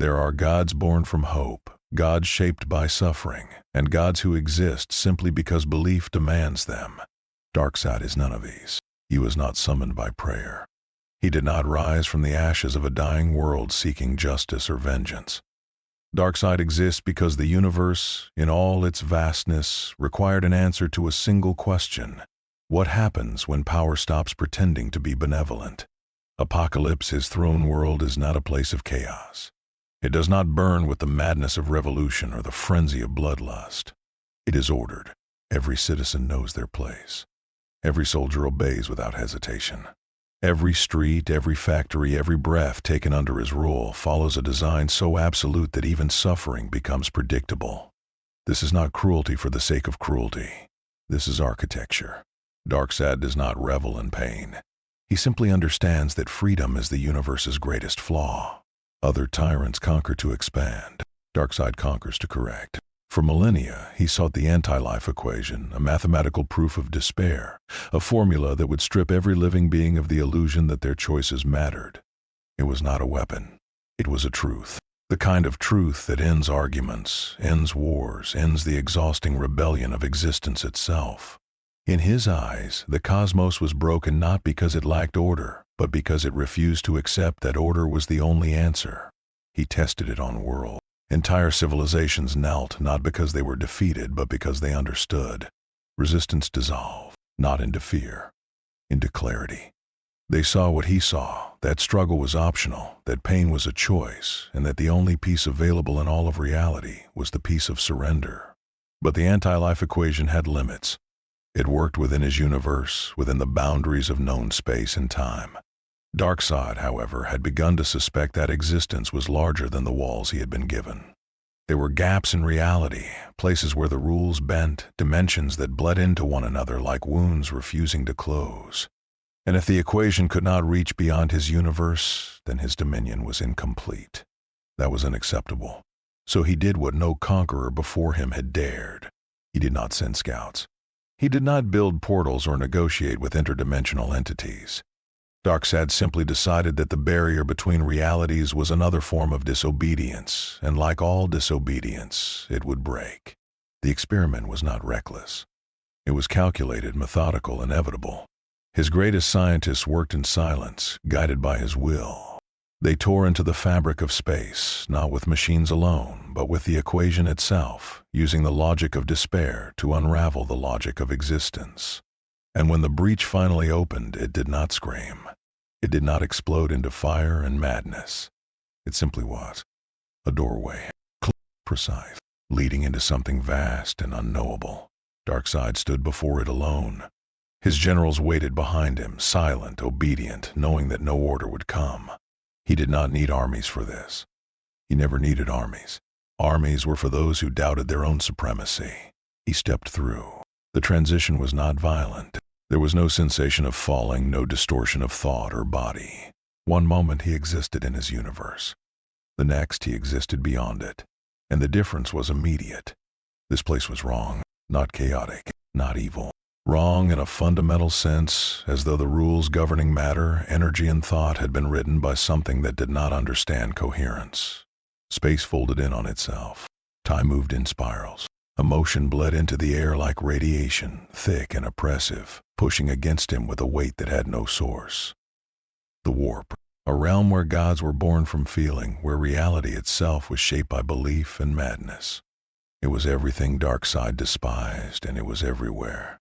There are gods born from hope, gods shaped by suffering, and gods who exist simply because belief demands them. Darkseid is none of these. He was not summoned by prayer. He did not rise from the ashes of a dying world seeking justice or vengeance. Darkseid exists because the universe, in all its vastness, required an answer to a single question. What happens when power stops pretending to be benevolent? Apocalypse, his throne world, is not a place of chaos. It does not burn with the madness of revolution or the frenzy of bloodlust. It is ordered. Every citizen knows their place. Every soldier obeys without hesitation. Every street, every factory, every breath taken under his rule follows a design so absolute that even suffering becomes predictable. This is not cruelty for the sake of cruelty. This is architecture. Darkseid does not revel in pain. He simply understands that freedom is the universe's greatest flaw. Other tyrants conquer to expand. Darkseid conquers to correct. For millennia, he sought the anti-life equation, a mathematical proof of despair, a formula that would strip every living being of the illusion that their choices mattered. It was not a weapon. It was a truth. The kind of truth that ends arguments, ends wars, ends the exhausting rebellion of existence itself. In his eyes, the cosmos was broken not because it lacked order, but because it refused to accept that order was the only answer. He tested it on worlds. Entire civilizations knelt not because they were defeated, but because they understood. Resistance dissolved, not into fear, into clarity. They saw what he saw, that struggle was optional, that pain was a choice, and that the only peace available in all of reality was the peace of surrender. But the anti-life equation had limits. It worked within his universe, within the boundaries of known space and time. Darkseid, however, had begun to suspect that existence was larger than the walls he had been given. There were gaps in reality, places where the rules bent, dimensions that bled into one another like wounds refusing to close. And if the equation could not reach beyond his universe, then his dominion was incomplete. That was unacceptable. So he did what no conqueror before him had dared. He did not send scouts. He did not build portals or negotiate with interdimensional entities. Darkseid simply decided that the barrier between realities was another form of disobedience, and like all disobedience, it would break. The experiment was not reckless. It was calculated, methodical, inevitable. His greatest scientists worked in silence, guided by his will. They tore into the fabric of space, not with machines alone, but with the equation itself, using the logic of despair to unravel the logic of existence. And when the breach finally opened, it did not scream. It did not explode into fire and madness. It simply was a doorway, precise, leading into something vast and unknowable. Darkseid stood before it alone. His generals waited behind him, silent, obedient, knowing that no order would come. He did not need armies for this. He never needed armies. Armies were for those who doubted their own supremacy. He stepped through. The transition was not violent. There was no sensation of falling, no distortion of thought or body. One moment he existed in his universe. The next he existed beyond it. And the difference was immediate. This place was wrong, not chaotic, not evil. Wrong in a fundamental sense, as though the rules governing matter, energy, and thought had been written by something that did not understand coherence. Space folded in on itself. Time moved in spirals. Emotion bled into the air like radiation, thick and oppressive, pushing against him with a weight that had no source. The warp, a realm where gods were born from feeling, where reality itself was shaped by belief and madness. It was everything Darkseid despised, and it was everywhere.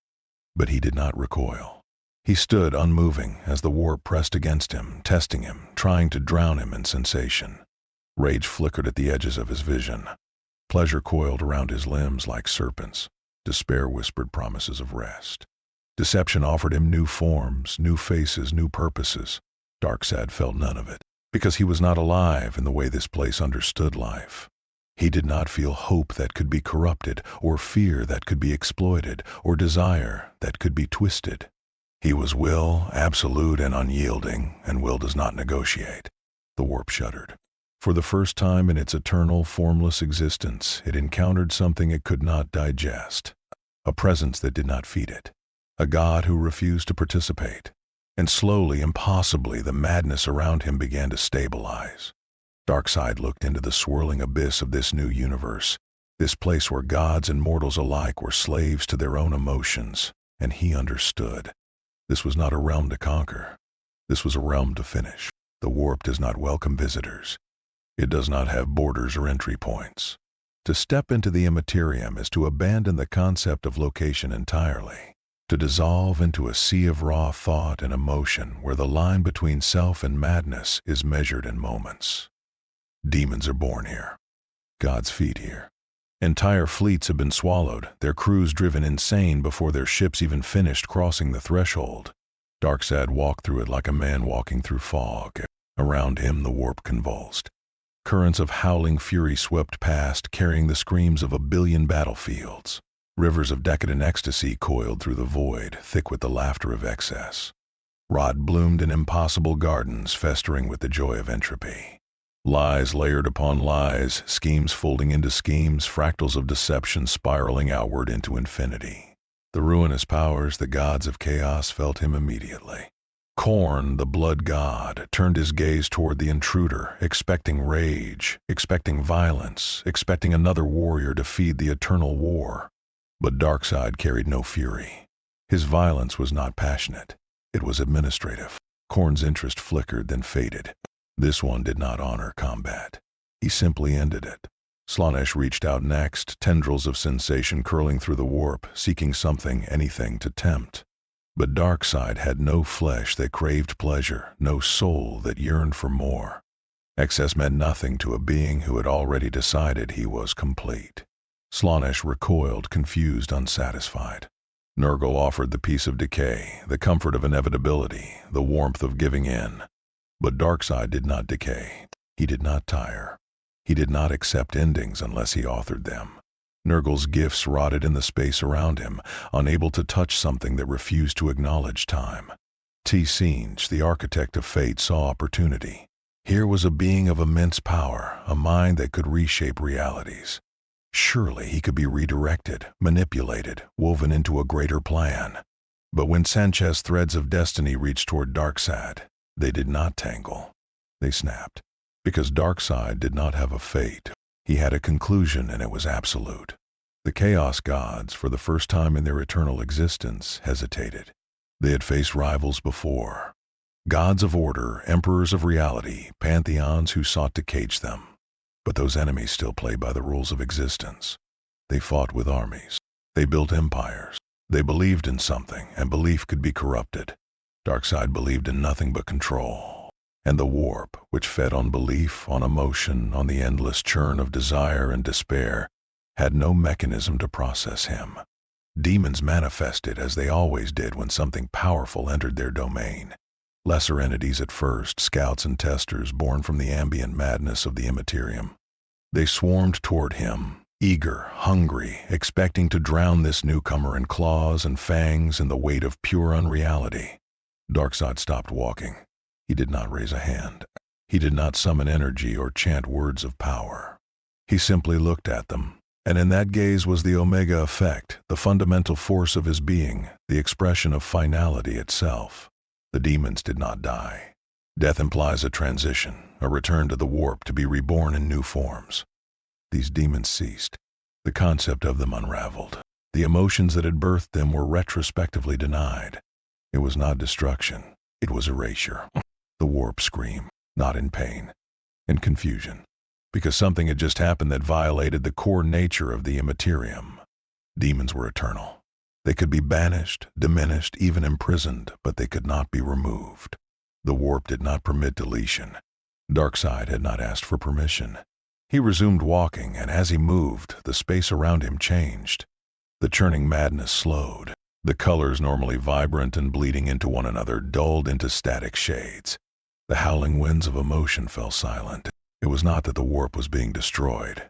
But he did not recoil. He stood unmoving as the warp pressed against him, testing him, trying to drown him in sensation. Rage flickered at the edges of his vision. Pleasure coiled around his limbs like serpents. Despair whispered promises of rest. Deception offered him new forms, new faces, new purposes. Darkseid felt none of it, because he was not alive in the way this place understood life. He did not feel hope that could be corrupted, or fear that could be exploited, or desire that could be twisted. He was will, absolute and unyielding, and will does not negotiate. The warp shuddered. For the first time in its eternal, formless existence, it encountered something it could not digest. A presence that did not feed it. A god who refused to participate. And slowly, impossibly, the madness around him began to stabilize. Darkseid looked into the swirling abyss of this new universe, this place where gods and mortals alike were slaves to their own emotions, and he understood. This was not a realm to conquer. This was a realm to finish. The warp does not welcome visitors. It does not have borders or entry points. To step into the Imperium is to abandon the concept of location entirely, to dissolve into a sea of raw thought and emotion where the line between self and madness is measured in moments. Demons are born here. Gods feed here. Entire fleets have been swallowed, their crews driven insane before their ships even finished crossing the threshold. Darkseid walked through it like a man walking through fog. Around him the warp convulsed. Currents of howling fury swept past, carrying the screams of a billion battlefields. Rivers of decadent ecstasy coiled through the void, thick with the laughter of excess. Rot bloomed in impossible gardens, festering with the joy of entropy. Lies layered upon lies, schemes folding into schemes, fractals of deception spiraling outward into infinity. The ruinous powers, the gods of chaos, felt him immediately. Khorne, the blood god, turned his gaze toward the intruder, expecting rage, expecting violence, expecting another warrior to feed the eternal war. But Darkseid carried no fury. His violence was not passionate. It was administrative. Khorne's interest flickered, then faded. This one did not honor combat. He simply ended it. Slaanesh reached out next, tendrils of sensation curling through the warp, seeking something, anything to tempt. But Darkseid had no flesh that craved pleasure, no soul that yearned for more. Excess meant nothing to a being who had already decided he was complete. Slaanesh recoiled, confused, unsatisfied. Nurgle offered the peace of decay, the comfort of inevitability, the warmth of giving in. But Darkseid did not decay. He did not tire. He did not accept endings unless he authored them. Nurgle's gifts rotted in the space around him, unable to touch something that refused to acknowledge time. Tsinch, the architect of fate, saw opportunity. Here was a being of immense power, a mind that could reshape realities. Surely he could be redirected, manipulated, woven into a greater plan. But when Sanchez's threads of destiny reached toward Darkseid, they did not tangle. They snapped. Because Darkseid did not have a fate. He had a conclusion, and it was absolute. The Chaos Gods, for the first time in their eternal existence, hesitated. They had faced rivals before. Gods of order, emperors of reality, pantheons who sought to cage them. But those enemies still played by the rules of existence. They fought with armies. They built empires. They believed in something, and belief could be corrupted. Darkseid believed in nothing but control. And the warp, which fed on belief, on emotion, on the endless churn of desire and despair, had no mechanism to process him. Demons manifested as they always did when something powerful entered their domain. Lesser entities at first, scouts and testers born from the ambient madness of the Imperium. They swarmed toward him, eager, hungry, expecting to drown this newcomer in claws and fangs and the weight of pure unreality. Darkseid stopped walking. He did not raise a hand. He did not summon energy or chant words of power. He simply looked at them, and in that gaze was the Omega effect, the fundamental force of his being, the expression of finality itself. The demons did not die. Death implies a transition, a return to the warp to be reborn in new forms. These demons ceased. The concept of them unraveled. The emotions that had birthed them were retrospectively denied. It was not destruction. It was erasure. The warp screamed, not in pain, in confusion, because something had just happened that violated the core nature of the Imperium. Demons were eternal. They could be banished, diminished, even imprisoned, but they could not be removed. The warp did not permit deletion. Darkseid had not asked for permission. He resumed walking, and as he moved, the space around him changed. The churning madness slowed. The colors, normally vibrant and bleeding into one another, dulled into static shades. The howling winds of emotion fell silent. It was not that the warp was being destroyed.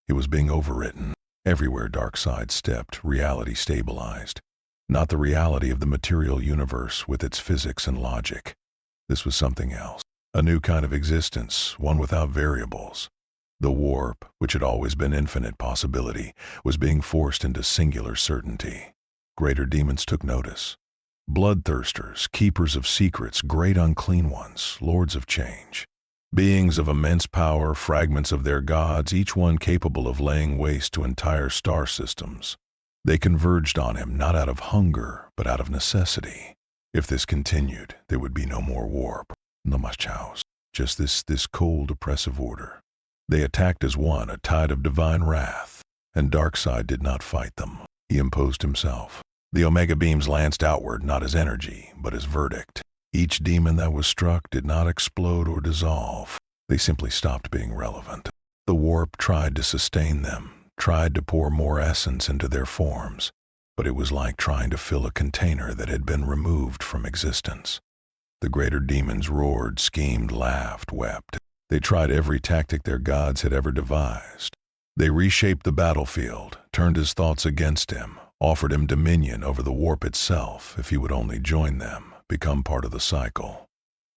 It was being overwritten. Everywhere Darkseid stepped, reality stabilized. Not the reality of the material universe with its physics and logic. This was something else. A new kind of existence, one without variables. The warp, which had always been infinite possibility, was being forced into singular certainty. Greater demons took notice. Bloodthirsters, keepers of secrets, great unclean ones, lords of change. Beings of immense power, fragments of their gods, each one capable of laying waste to entire star systems. They converged on him not out of hunger, but out of necessity. If this continued, there would be no more warp, no more chaos, just this cold, oppressive order. They attacked as one, a tide of divine wrath, and Darkseid did not fight them. He imposed himself. The Omega beams lanced outward not as energy, but as verdict. Each demon that was struck did not explode or dissolve. They simply stopped being relevant. The warp tried to sustain them, tried to pour more essence into their forms, but it was like trying to fill a container that had been removed from existence. The greater demons roared, schemed, laughed, wept. They tried every tactic their gods had ever devised. They reshaped the battlefield, turned his thoughts against him, offered him dominion over the warp itself if he would only join them, become part of the cycle.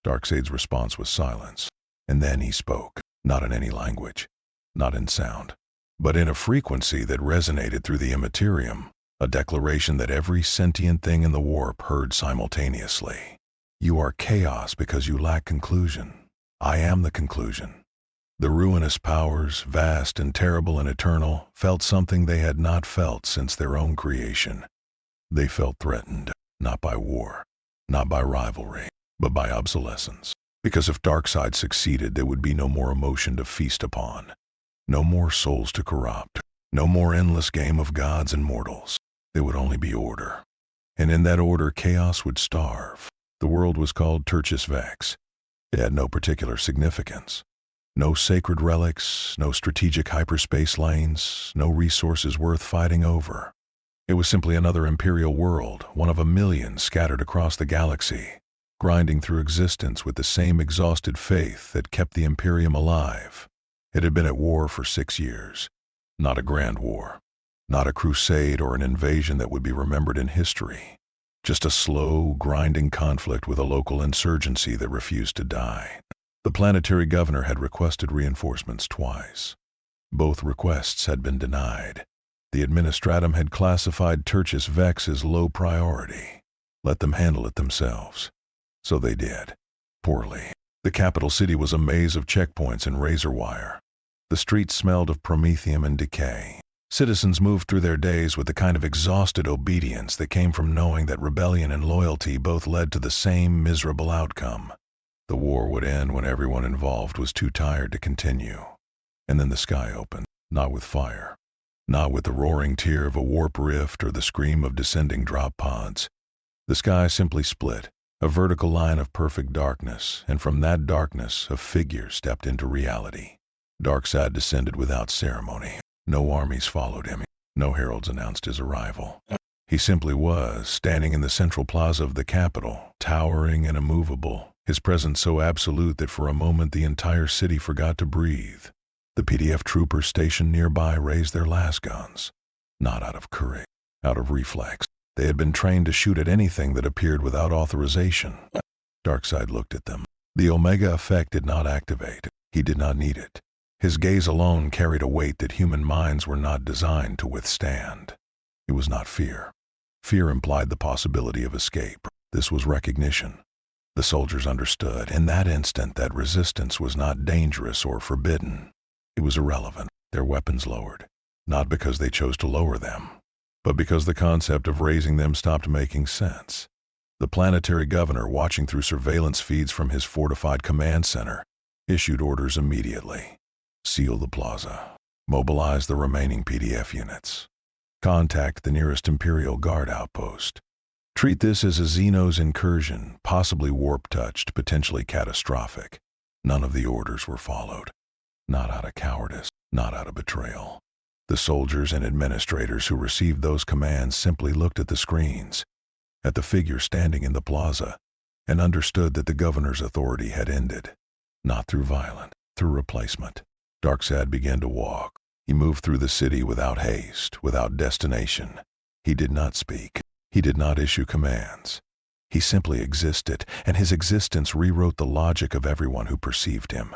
Darkseid's response was silence. And then he spoke, not in any language, not in sound, but in a frequency that resonated through the immaterium, a declaration that every sentient thing in the warp heard simultaneously. You are chaos because you lack conclusion. I am the conclusion. The ruinous powers, vast and terrible and eternal, felt something they had not felt since their own creation. They felt threatened, not by war, not by rivalry, but by obsolescence. Because if Darkseid succeeded, there would be no more emotion to feast upon, no more souls to corrupt, no more endless game of gods and mortals. There would only be order. And in that order, chaos would starve. The world was called Tertius Vex. It had no particular significance. No sacred relics, no strategic hyperspace lanes, no resources worth fighting over. It was simply another imperial world, one of a million scattered across the galaxy, grinding through existence with the same exhausted faith that kept the Imperium alive. It had been at war for 6 years. Not a grand war. Not a crusade or an invasion that would be remembered in history. Just a slow, grinding conflict with a local insurgency that refused to die. The planetary governor had requested reinforcements twice. Both requests had been denied. The administratum had classified Tertius Vex as low priority. Let them handle it themselves. So they did. Poorly. The capital city was a maze of checkpoints and razor wire. The streets smelled of promethium and decay. Citizens moved through their days with the kind of exhausted obedience that came from knowing that rebellion and loyalty both led to the same miserable outcome. The war would end when everyone involved was too tired to continue. And then the sky opened, not with fire, not with the roaring tear of a warp rift or the scream of descending drop pods. The sky simply split, a vertical line of perfect darkness, and from that darkness a figure stepped into reality. Darkseid descended without ceremony. No armies followed him. No heralds announced his arrival. He simply was, standing in the central plaza of the capital, towering and immovable, his presence so absolute that for a moment the entire city forgot to breathe. The PDF troopers stationed nearby raised their lasguns, not out of courage, out of reflex. They had been trained to shoot at anything that appeared without authorization. Darkseid looked at them. The Omega effect did not activate. He did not need it. His gaze alone carried a weight that human minds were not designed to withstand. It was not fear. Fear implied the possibility of escape. This was recognition. The soldiers understood, in that instant, that resistance was not dangerous or forbidden. It was irrelevant. Their weapons lowered, not because they chose to lower them, but because the concept of raising them stopped making sense. The planetary governor, watching through surveillance feeds from his fortified command center, issued orders immediately. Seal the plaza. Mobilize the remaining PDF units. Contact the nearest Imperial Guard outpost. Treat this as a Xenos incursion, possibly warp-touched, potentially catastrophic. None of the orders were followed. Not out of cowardice, not out of betrayal. The soldiers and administrators who received those commands simply looked at the screens, at the figure standing in the plaza, and understood that the governor's authority had ended. Not through violence, through replacement. Darkseid began to walk. He moved through the city without haste, without destination. He did not speak. He did not issue commands. He simply existed, and his existence rewrote the logic of everyone who perceived him.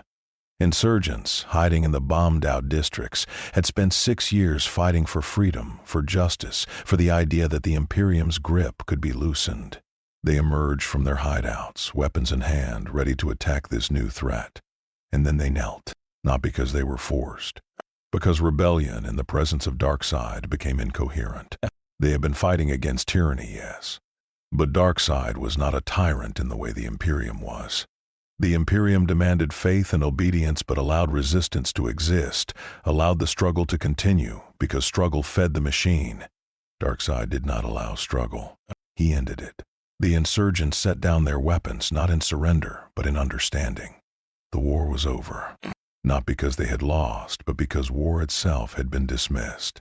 Insurgents, hiding in the bombed-out districts, had spent 6 years fighting for freedom, for justice, for the idea that the Imperium's grip could be loosened. They emerged from their hideouts, weapons in hand, ready to attack this new threat. And then they knelt, not because they were forced, because rebellion in the presence of Darkseid became incoherent. They had been fighting against tyranny, yes, but Darkseid was not a tyrant in the way the Imperium was. The Imperium demanded faith and obedience but allowed resistance to exist, allowed the struggle to continue, because struggle fed the machine. Darkseid did not allow struggle. He ended it. The insurgents set down their weapons, not in surrender, but in understanding. The war was over, not because they had lost, but because war itself had been dismissed.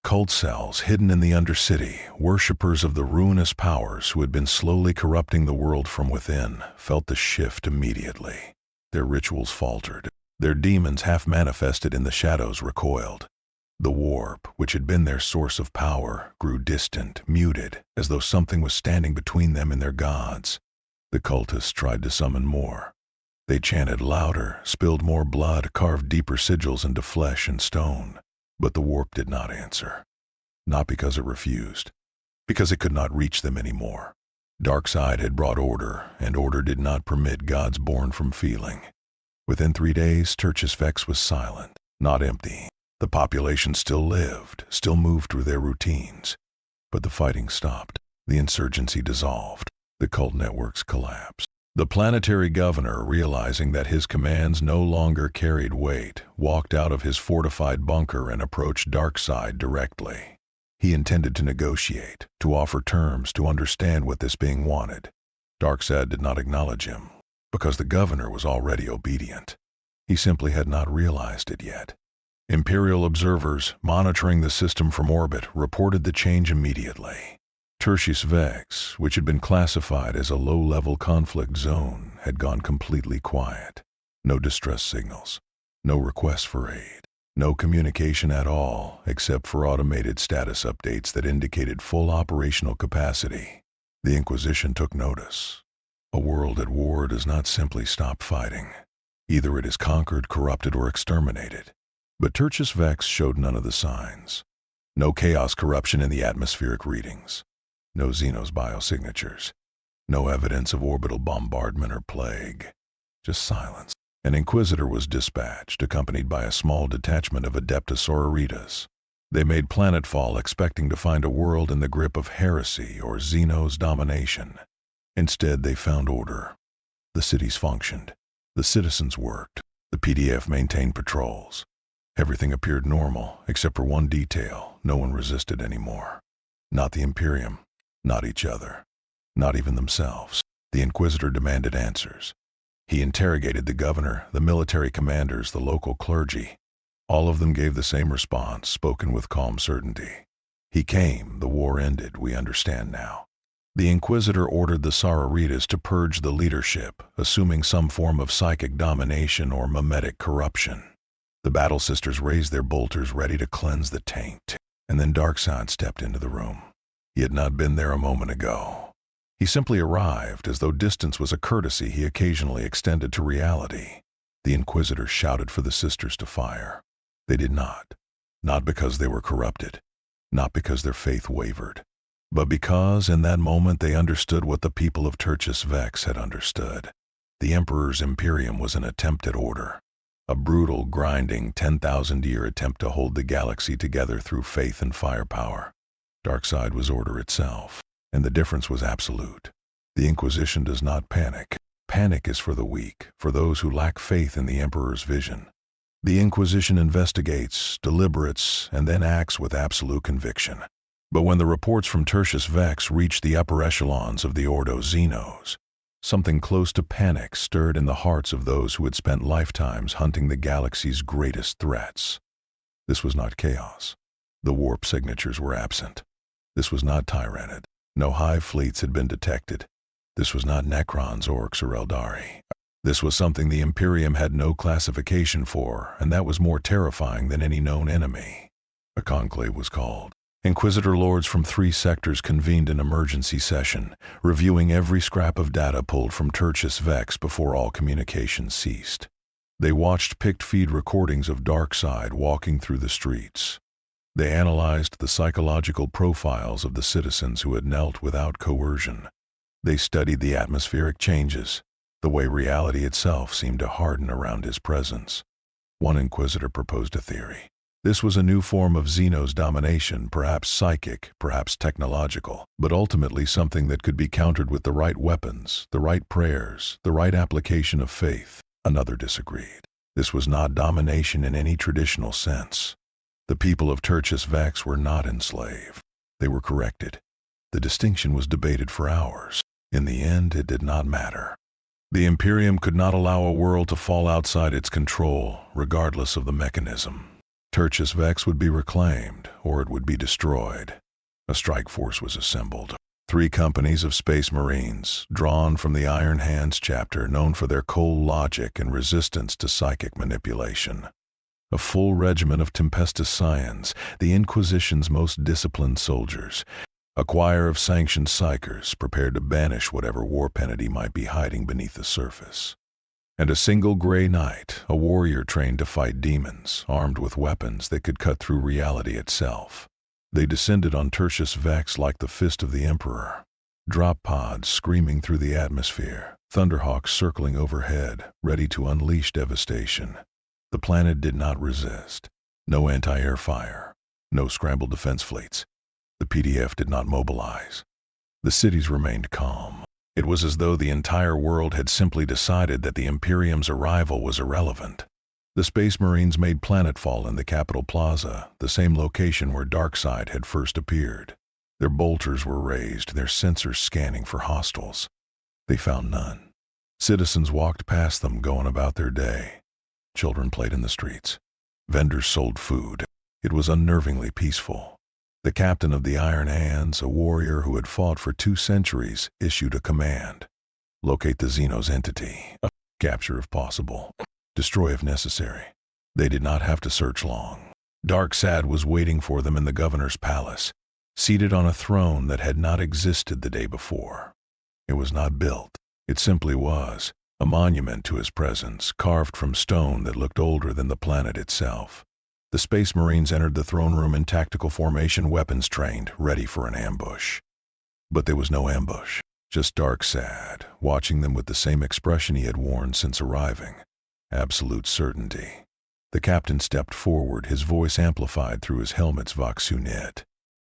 Cult cells hidden in the Undercity, worshippers of the ruinous powers who had been slowly corrupting the world from within, felt the shift immediately. Their rituals faltered. Their demons, half manifested in the shadows, recoiled. The warp, which had been their source of power, grew distant, muted, as though something was standing between them and their gods. The cultists tried to summon more. They chanted louder, spilled more blood, carved deeper sigils into flesh and stone. But the warp did not answer. Not because it refused, because it could not reach them anymore. Darkseid had brought order, and order did not permit gods born from feeling. Within 3 days, Tertius Vex was silent, not empty. The population still lived, still moved through their routines. But the fighting stopped. The insurgency dissolved. The cult networks collapsed. The planetary governor, realizing that his commands no longer carried weight, walked out of his fortified bunker and approached Darkseid directly. He intended to negotiate, to offer terms, to understand what this being wanted. Darkseid did not acknowledge him, because the governor was already obedient. He simply had not realized it yet. Imperial observers, monitoring the system from orbit, reported the change immediately. Tertius Vex, which had been classified as a low-level conflict zone, had gone completely quiet. No distress signals, no requests for aid, no communication at all except for automated status updates that indicated full operational capacity. The Inquisition took notice. A world at war does not simply stop fighting. Either it is conquered, corrupted, or exterminated. But Tertius Vex showed none of the signs. No chaos corruption in the atmospheric readings. No Xenos biosignatures. No evidence of orbital bombardment or plague. Just silence. An Inquisitor was dispatched, accompanied by a small detachment of Adeptus Sororitas. They made planetfall expecting to find a world in the grip of heresy or Xenos domination. Instead, they found order. The cities functioned. The citizens worked. The PDF maintained patrols. Everything appeared normal, except for one detail. No one resisted anymore. Not the Imperium. Not each other. Not even themselves. The Inquisitor demanded answers. He interrogated the governor, the military commanders, the local clergy. All of them gave the same response, spoken with calm certainty. He came, the war ended, we understand now. The Inquisitor ordered the Sororitas to purge the leadership, assuming some form of psychic domination or mimetic corruption. The Battle Sisters raised their bolters ready to cleanse the taint, and then Darkseid stepped into the room. He had not been there a moment ago. He simply arrived, as though distance was a courtesy he occasionally extended to reality. The Inquisitors shouted for the sisters to fire. They did not. Not because they were corrupted. Not because their faith wavered. But because, in that moment, they understood what the people of Tertius Vex had understood. The Emperor's Imperium was an attempt at order. A brutal, grinding, 10,000-year attempt to hold the galaxy together through faith and firepower. Darkseid was order itself, and the difference was absolute. The Inquisition does not panic. Panic is for the weak, for those who lack faith in the Emperor's vision. The Inquisition investigates, deliberates, and then acts with absolute conviction. But when the reports from Tertius Vex reached the upper echelons of the Ordo Xenos, something close to panic stirred in the hearts of those who had spent lifetimes hunting the galaxy's greatest threats. This was not chaos. The warp signatures were absent. This was not Tyrannid. No hive fleets had been detected. This was not Necrons, Orcs, or Eldari. This was something the Imperium had no classification for, and that was more terrifying than any known enemy. A conclave was called. Inquisitor lords from 3 sectors convened an emergency session, reviewing every scrap of data pulled from Tertius Vex before all communications ceased. They watched picked feed recordings of Darkseid walking through the streets. They analyzed the psychological profiles of the citizens who had knelt without coercion. They studied the atmospheric changes, the way reality itself seemed to harden around his presence. One inquisitor proposed a theory. This was a new form of Xeno's domination, perhaps psychic, perhaps technological, but ultimately something that could be countered with the right weapons, the right prayers, the right application of faith. Another disagreed. This was not domination in any traditional sense. The people of Tertius Vex were not enslaved. They were corrected. The distinction was debated for hours. In the end, it did not matter. The Imperium could not allow a world to fall outside its control, regardless of the mechanism. Tertius Vex would be reclaimed, or it would be destroyed. A strike force was assembled. 3 companies of Space Marines, drawn from the Iron Hands chapter, known for their cold logic and resistance to psychic manipulation. A full regiment of Tempestus Scions, the Inquisition's most disciplined soldiers. A choir of sanctioned psychers prepared to banish whatever war penalty might be hiding beneath the surface. And a single Grey Knight, a warrior trained to fight demons, armed with weapons that could cut through reality itself. They descended on Tertius Vex like the fist of the Emperor. Drop pods screaming through the atmosphere, thunderhawks circling overhead, ready to unleash devastation. The planet did not resist. No anti-air fire. No scrambled defense fleets. The PDF did not mobilize. The cities remained calm. It was as though the entire world had simply decided that the Imperium's arrival was irrelevant. The Space Marines made planetfall in the Capitol Plaza, the same location where Darkseid had first appeared. Their bolters were raised, their sensors scanning for hostiles. They found none. Citizens walked past them, going about their day. Children played in the streets. Vendors sold food. It was unnervingly peaceful. The captain of the Iron Hands, a warrior who had fought for 2 centuries, issued a command. Locate the Xeno's entity. Capture if possible. Destroy if necessary. They did not have to search long. Darkseid was waiting for them in the governor's palace, seated on a throne that had not existed the day before. It was not built. It simply was, a monument to his presence, carved from stone that looked older than the planet itself. The Space Marines entered the throne room in tactical formation, weapons trained, ready for an ambush. But there was no ambush, just Darkseid, watching them with the same expression he had worn since arriving. Absolute certainty. The captain stepped forward, his voice amplified through his helmet's voxunit.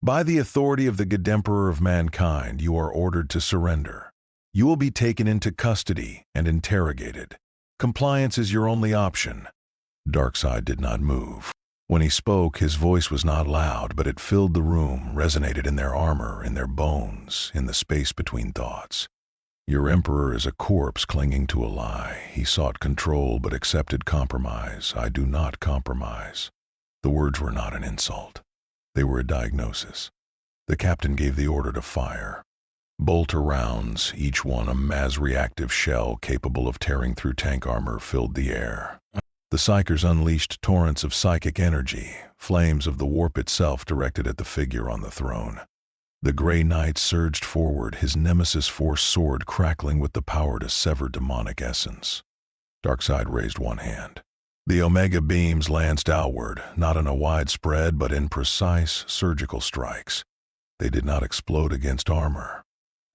By the authority of the good Emperor of mankind, you are ordered to surrender. You will be taken into custody and interrogated. Compliance is your only option. Darkseid did not move. When he spoke, his voice was not loud, but it filled the room, resonated in their armor, in their bones, in the space between thoughts. Your emperor is a corpse clinging to a lie. He sought control but accepted compromise. I do not compromise. The words were not an insult. They were a diagnosis. The captain gave the order to fire. Bolter rounds, each one a mass-reactive shell capable of tearing through tank armor, filled the air. The Psychers unleashed torrents of psychic energy, flames of the warp itself directed at the figure on the throne. The Grey Knight surged forward, his nemesis force sword crackling with the power to sever demonic essence. Darkseid raised one hand. The Omega beams lanced outward, not in a wide spread, but in precise, surgical strikes. They did not explode against armor.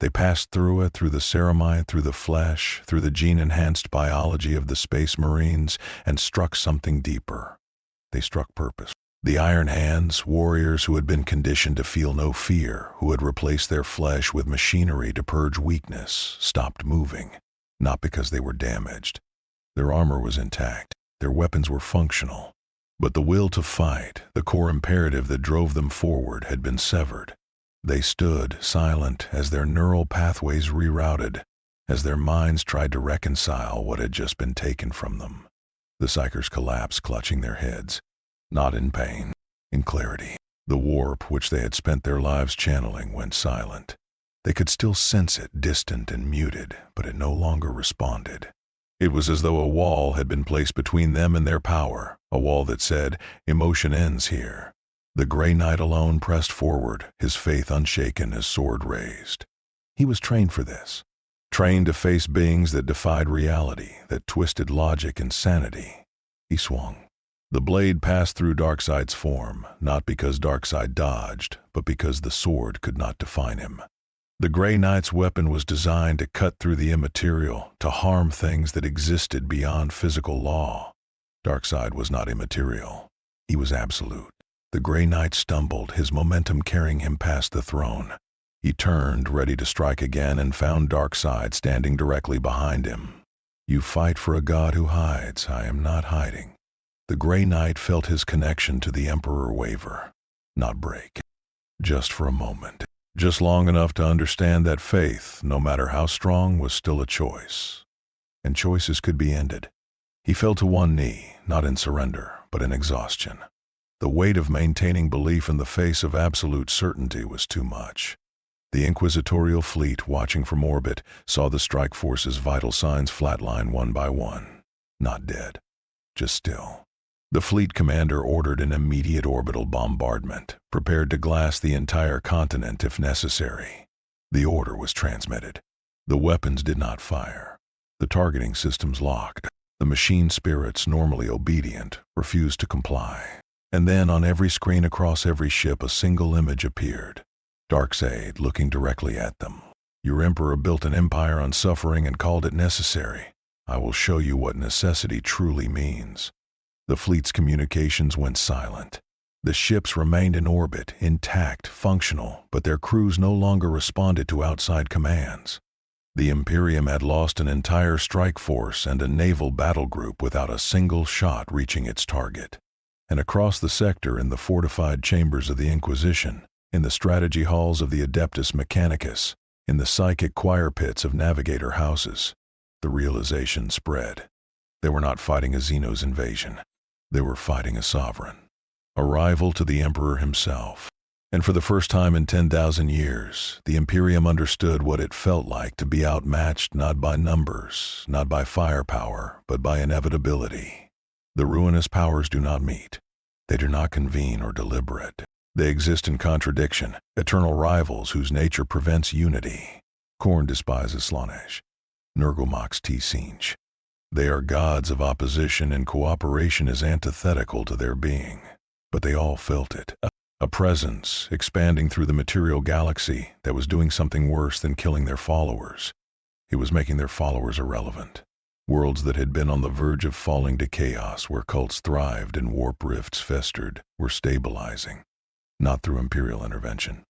They passed through it, through the ceramite, through the flesh, through the gene-enhanced biology of the Space Marines, and struck something deeper. They struck purpose. The Iron Hands, warriors who had been conditioned to feel no fear, who had replaced their flesh with machinery to purge weakness, stopped moving, not because they were damaged. Their armor was intact. Their weapons were functional. But the will to fight, the core imperative that drove them forward, had been severed. They stood, silent, as their neural pathways rerouted, as their minds tried to reconcile what had just been taken from them. The Psychers collapsed, clutching their heads. Not in pain, in clarity. The warp, which they had spent their lives channeling, went silent. They could still sense it, distant and muted, but it no longer responded. It was as though a wall had been placed between them and their power, a wall that said, emotion ends here. The Grey Knight alone pressed forward, his faith unshaken, his sword raised. He was trained for this, trained to face beings that defied reality, that twisted logic and sanity. He swung. The blade passed through Darkseid's form, not because Darkseid dodged, but because the sword could not define him. The Grey Knight's weapon was designed to cut through the immaterial, to harm things that existed beyond physical law. Darkseid was not immaterial. He was absolute. The Grey Knight stumbled, his momentum carrying him past the throne. He turned, ready to strike again, and found Darkseid standing directly behind him. "You fight for a god who hides. I am not hiding." The Grey Knight felt his connection to the Emperor waver, not break. Just for a moment. Just long enough to understand that faith, no matter how strong, was still a choice. And choices could be ended. He fell to one knee, not in surrender, but in exhaustion. The weight of maintaining belief in the face of absolute certainty was too much. The Inquisitorial fleet, watching from orbit, saw the strike force's vital signs flatline one by one. Not dead, just still. The fleet commander ordered an immediate orbital bombardment, prepared to glass the entire continent if necessary. The order was transmitted. The weapons did not fire. The targeting systems locked. The machine spirits, normally obedient, refused to comply. And then on every screen across every ship a single image appeared. Darkseid looking directly at them. "Your emperor built an empire on suffering and called it necessary. I will show you what necessity truly means." The fleet's communications went silent. The ships remained in orbit, intact, functional, but their crews no longer responded to outside commands. The Imperium had lost an entire strike force and a naval battle group without a single shot reaching its target. And across the sector, in the fortified chambers of the Inquisition, in the strategy halls of the Adeptus Mechanicus, in the psychic choir pits of navigator houses, the realization spread. They were not fighting a Xenos invasion. They were fighting a sovereign, a rival to the Emperor himself. And for the first time in 10,000 years, the Imperium understood what it felt like to be outmatched not by numbers, not by firepower, but by inevitability. The ruinous powers do not meet. They do not convene or deliberate. They exist in contradiction, eternal rivals whose nature prevents unity. Khorne despises Slaanesh. Nurgle mocks Tsinch. They are gods of opposition, and cooperation is antithetical to their being. But they all felt it. A presence expanding through the material galaxy that was doing something worse than killing their followers. It was making their followers irrelevant. Worlds that had been on the verge of falling to chaos, where cults thrived and warp rifts festered, were stabilizing. Not through Imperial intervention.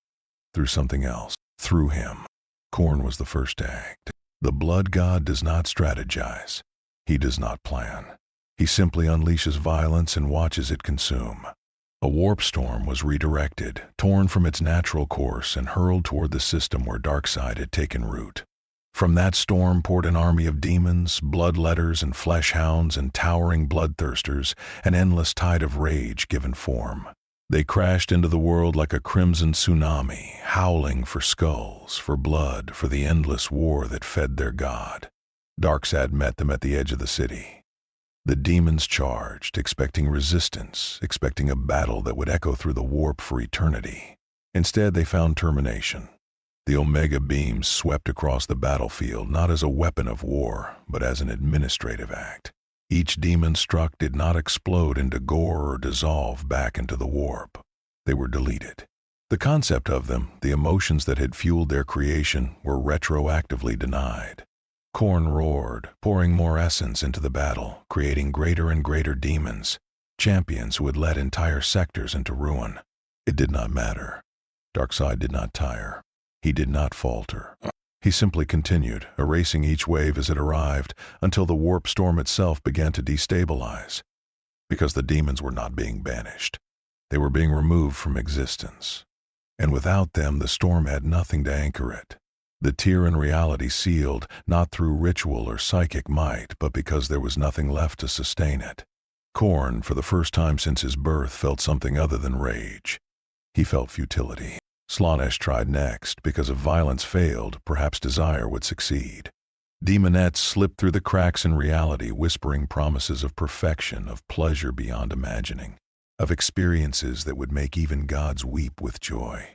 Through something else. Through him. Khorne was the first to act. The Blood God does not strategize. He does not plan. He simply unleashes violence and watches it consume. A warp storm was redirected, torn from its natural course, and hurled toward the system where Darkseid had taken root. From that storm poured an army of demons, bloodletters and flesh hounds and towering bloodthirsters, an endless tide of rage given form. They crashed into the world like a crimson tsunami, howling for skulls, for blood, for the endless war that fed their god. Darkseid met them at the edge of the city. The demons charged, expecting resistance, expecting a battle that would echo through the warp for eternity. Instead, they found termination. The Omega beams swept across the battlefield not as a weapon of war, but as an administrative act. Each demon struck did not explode into gore or dissolve back into the warp. They were deleted. The concept of them, the emotions that had fueled their creation, were retroactively denied. Khorne roared, pouring more essence into the battle, creating greater and greater demons, champions who had led entire sectors into ruin. It did not matter. Darkseid did not tire. He did not falter. He simply continued, erasing each wave as it arrived, until the warp storm itself began to destabilize. Because the demons were not being banished. They were being removed from existence. And without them, the storm had nothing to anchor it. The tier in reality sealed, not through ritual or psychic might, but because there was nothing left to sustain it. Khorne, for the first time since his birth, felt something other than rage. He felt futility. Slaanesh tried next. Because if violence failed, perhaps desire would succeed. Demonettes slipped through the cracks in reality, whispering promises of perfection, of pleasure beyond imagining, of experiences that would make even gods weep with joy.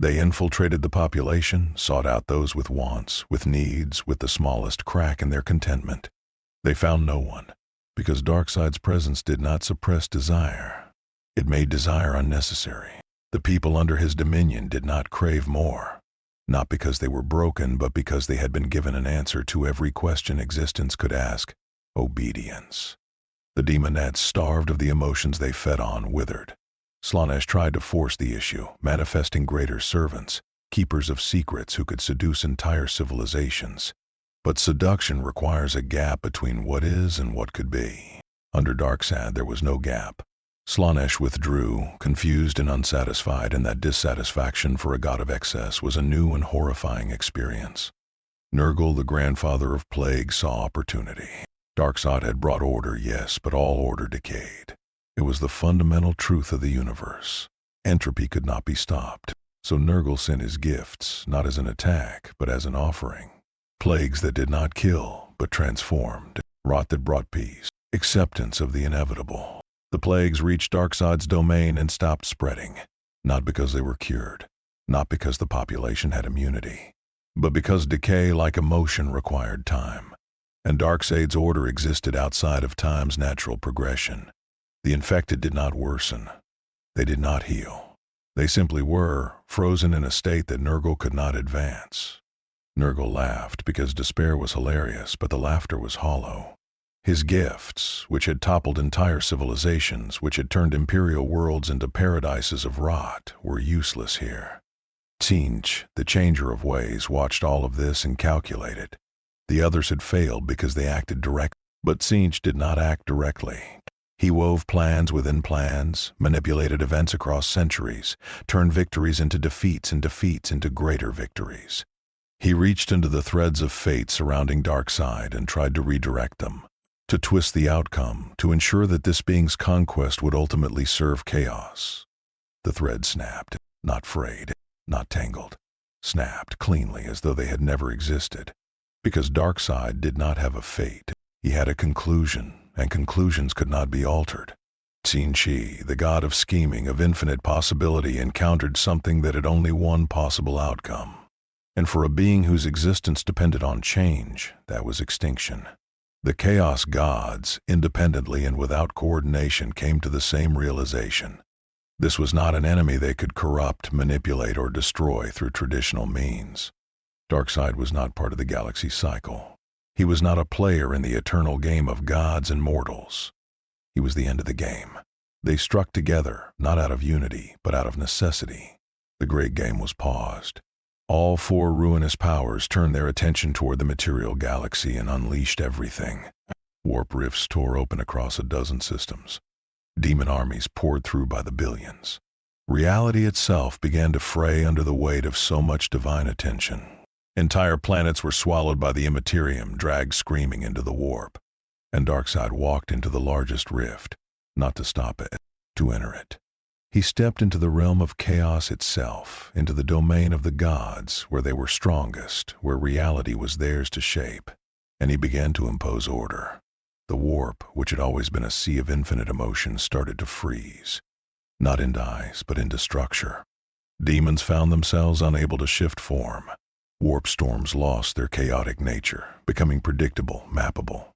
They infiltrated the population, sought out those with wants, with needs, with the smallest crack in their contentment. They found no one, because Darkseid's presence did not suppress desire. It made desire unnecessary. The people under his dominion did not crave more. not because they were broken, but because they had been given an answer to every question existence could ask: obedience. The demonettes, starved of the emotions they fed on, withered. Slaanesh tried to force the issue, manifesting greater servants, keepers of secrets who could seduce entire civilizations. But seduction requires a gap between what is and what could be. Under Darkseid there was no gap. Slaanesh withdrew, confused and unsatisfied, and that dissatisfaction for a god of excess was a new and horrifying experience. Nurgle, the grandfather of plague, saw opportunity. Darkseid had brought order, yes, but all order decayed. It was the fundamental truth of the universe. Entropy could not be stopped. So Nurgle sent his gifts, not as an attack, but as an offering. Plagues that did not kill, but transformed. Rot that brought peace. Acceptance of the inevitable. The plagues reached Darkseid's domain and stopped spreading. Not because they were cured. Not because the population had immunity. But because decay, like emotion, required time. And Darkseid's order existed outside of time's natural progression. The infected did not worsen. They did not heal. They simply were, frozen in a state that Nurgle could not advance. Nurgle laughed because despair was hilarious, but the laughter was hollow. His gifts, which had toppled entire civilizations, which had turned imperial worlds into paradises of rot, were useless here. Tzeentch, the changer of ways, watched all of this and calculated. The others had failed because they acted direct, but Tzeentch did not act directly. He wove plans within plans, manipulated events across centuries, turned victories into defeats and defeats into greater victories. He reached into the threads of fate surrounding Darkseid and tried to redirect them, to twist the outcome, to ensure that this being's conquest would ultimately serve chaos. The thread snapped, not frayed, not tangled, snapped cleanly as though they had never existed. Because Darkseid did not have a fate, he had a conclusion, and conclusions could not be altered. Tzeentch, the god of scheming, of infinite possibility, encountered something that had only one possible outcome. And for a being whose existence depended on change, that was extinction. The Chaos Gods, independently and without coordination, came to the same realization. This was not an enemy they could corrupt, manipulate, or destroy through traditional means. Darkseid was not part of the galaxy cycle. He was not a player in the eternal game of gods and mortals. He was the end of the game. They struck together, not out of unity, but out of necessity. The great game was paused. All four ruinous powers turned their attention toward the material galaxy and unleashed everything. Warp rifts tore open across a dozen systems. Demon armies poured through by the billions. Reality itself began to fray under the weight of so much divine attention. Entire planets were swallowed by the Imperium, dragged screaming into the warp. And Darkseid walked into the largest rift, not to stop it, to enter it. He stepped into the realm of chaos itself, into the domain of the gods, where they were strongest, where reality was theirs to shape. And he began to impose order. The warp, which had always been a sea of infinite emotion, started to freeze. Not into ice, but into structure. Demons found themselves unable to shift form. Warp storms lost their chaotic nature, becoming predictable, mappable.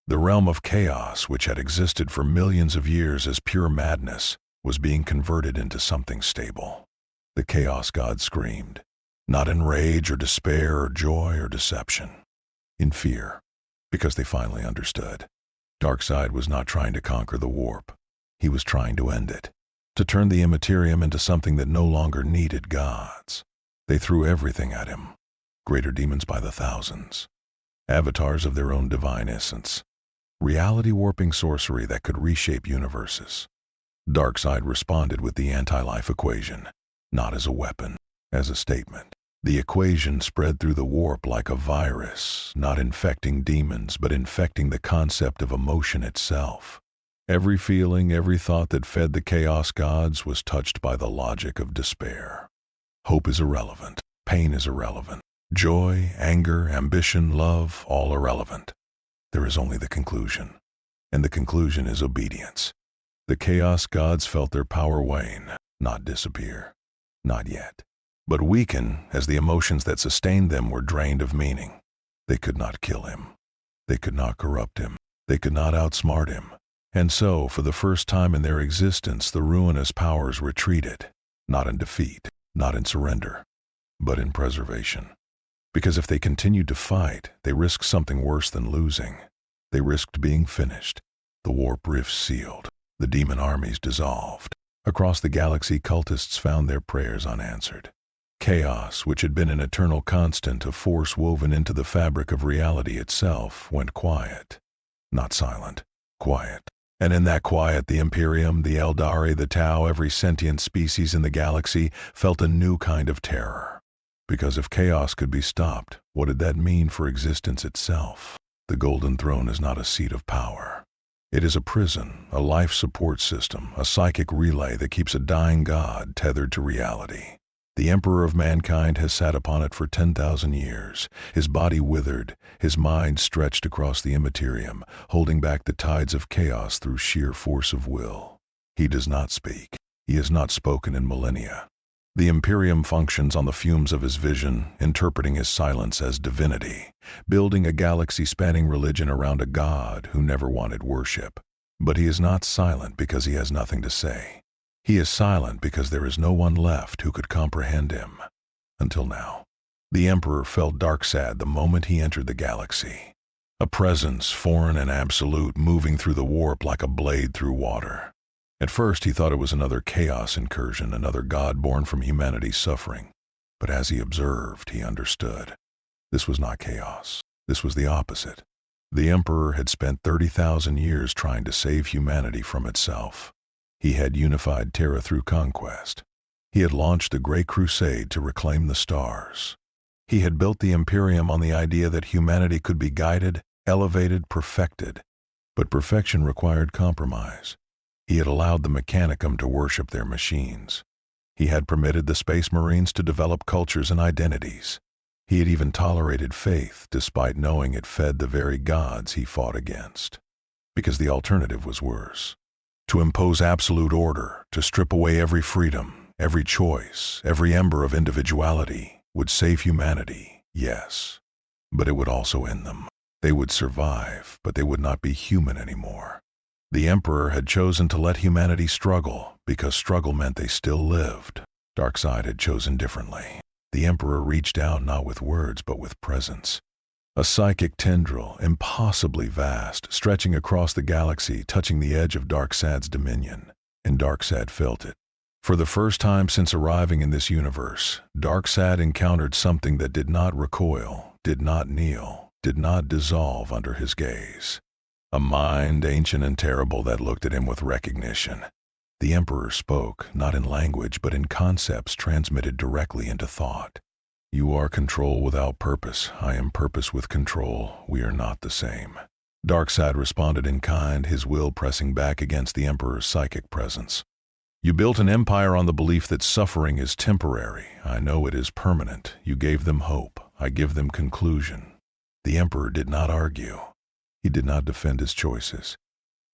The realm of chaos, which had existed for millions of years as pure madness, was being converted into something stable. The Chaos God screamed, not in rage or despair or joy or deception, in fear, because they finally understood. Darkseid was not trying to conquer the warp. He was trying to end it, to turn the Imperium into something that no longer needed gods. They threw everything at him. Greater demons by the thousands, avatars of their own divine essence, reality-warping sorcery that could reshape universes. Darkseid responded with the anti-life equation, not as a weapon, as a statement. The equation spread through the warp like a virus, not infecting demons, but infecting the concept of emotion itself. Every feeling, every thought that fed the Chaos Gods was touched by the logic of despair. Hope is irrelevant. Pain is irrelevant. Joy, anger, ambition, love, all irrelevant. There is only the conclusion, and the conclusion is obedience. The Chaos Gods felt their power wane, not disappear. Not yet. But weaken as the emotions that sustained them were drained of meaning. They could not kill him. They could not corrupt him. They could not outsmart him. And so, for the first time in their existence, the ruinous powers retreated, not in defeat, not in surrender, but in preservation. Because if they continued to fight, they risked something worse than losing. They risked being finished. The warp rifts sealed. The demon armies dissolved. Across the galaxy, cultists found their prayers unanswered. Chaos, which had been an eternal constant, a force woven into the fabric of reality itself, went quiet. Not silent, quiet. And in that quiet, the Imperium, the Eldari, the Tau, every sentient species in the galaxy felt a new kind of terror. Because if chaos could be stopped, what did that mean for existence itself? The Golden Throne is not a seat of power. It is a prison, a life support system, a psychic relay that keeps a dying god tethered to reality. The Emperor of Mankind has sat upon it for 10,000 years, his body withered, his mind stretched across the immaterium, holding back the tides of chaos through sheer force of will. He does not speak. He has not spoken in millennia. The Imperium functions on the fumes of his vision, interpreting his silence as divinity, building a galaxy-spanning religion around a god who never wanted worship. But he is not silent because he has nothing to say. He is silent because there is no one left who could comprehend him. Until now. The Emperor felt Darkseid the moment he entered the galaxy. A presence, foreign and absolute, moving through the warp like a blade through water. At first he thought it was another chaos incursion, another god born from humanity's suffering. But as he observed, he understood. This was not chaos. This was the opposite. The Emperor had spent 30,000 years trying to save humanity from itself. He had unified Terra through conquest. He had launched the Great Crusade to reclaim the stars. He had built the Imperium on the idea that humanity could be guided, elevated, perfected. But perfection required compromise. He had allowed the Mechanicum to worship their machines. He had permitted the Space Marines to develop cultures and identities. He had even tolerated faith, despite knowing it fed the very gods he fought against. Because the alternative was worse. To impose absolute order, to strip away every freedom, every choice, every ember of individuality, would save humanity, yes. But it would also end them. They would survive, but they would not be human anymore. The Emperor had chosen to let humanity struggle, because struggle meant they still lived. Darkseid had chosen differently. The Emperor reached out not with words, but with presence. A psychic tendril, impossibly vast, stretching across the galaxy, touching the edge of Darkseid's dominion. And Darkseid felt it. For the first time since arriving in this universe, Darkseid encountered something that did not recoil, did not kneel, did not dissolve under his gaze. A mind, ancient and terrible, that looked at him with recognition. The Emperor spoke, not in language, but in concepts transmitted directly into thought. You are control without purpose. I am purpose with control. We are not the same. Darkseid responded in kind, his will pressing back against the Emperor's psychic presence. You built an empire on the belief that suffering is temporary. I know it is permanent. You gave them hope. I give them conclusion. The Emperor did not argue. He did not defend his choices.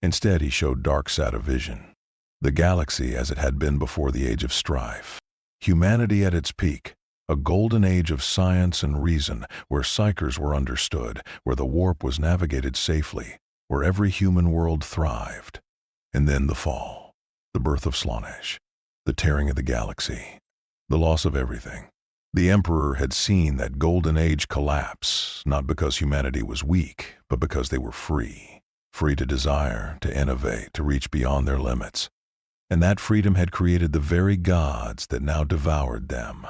Instead, he showed Darkseid a vision. The galaxy as it had been before the Age of Strife. Humanity at its peak. A golden age of science and reason, where psychers were understood, where the warp was navigated safely, where every human world thrived. And then the fall. The birth of Slaanesh. The tearing of the galaxy. The loss of everything. The Emperor had seen that golden age collapse, not because humanity was weak, but because they were free. Free to desire, to innovate, to reach beyond their limits. And that freedom had created the very gods that now devoured them.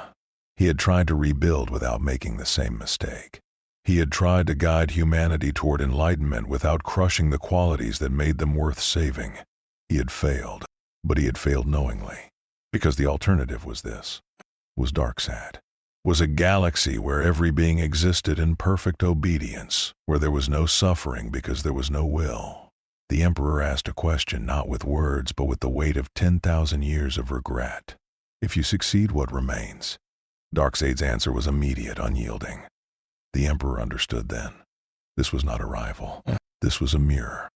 He had tried to rebuild without making the same mistake. He had tried to guide humanity toward enlightenment without crushing the qualities that made them worth saving. He had failed, but he had failed knowingly. Because the alternative was this, was Darkseid. Was a galaxy where every being existed in perfect obedience, where there was no suffering because there was no will. The Emperor asked a question not with words but with the weight of 10,000 years of regret. If you succeed, what remains? Darkseid's answer was immediate, unyielding. The Emperor understood then. This was not a rival. This was a mirror.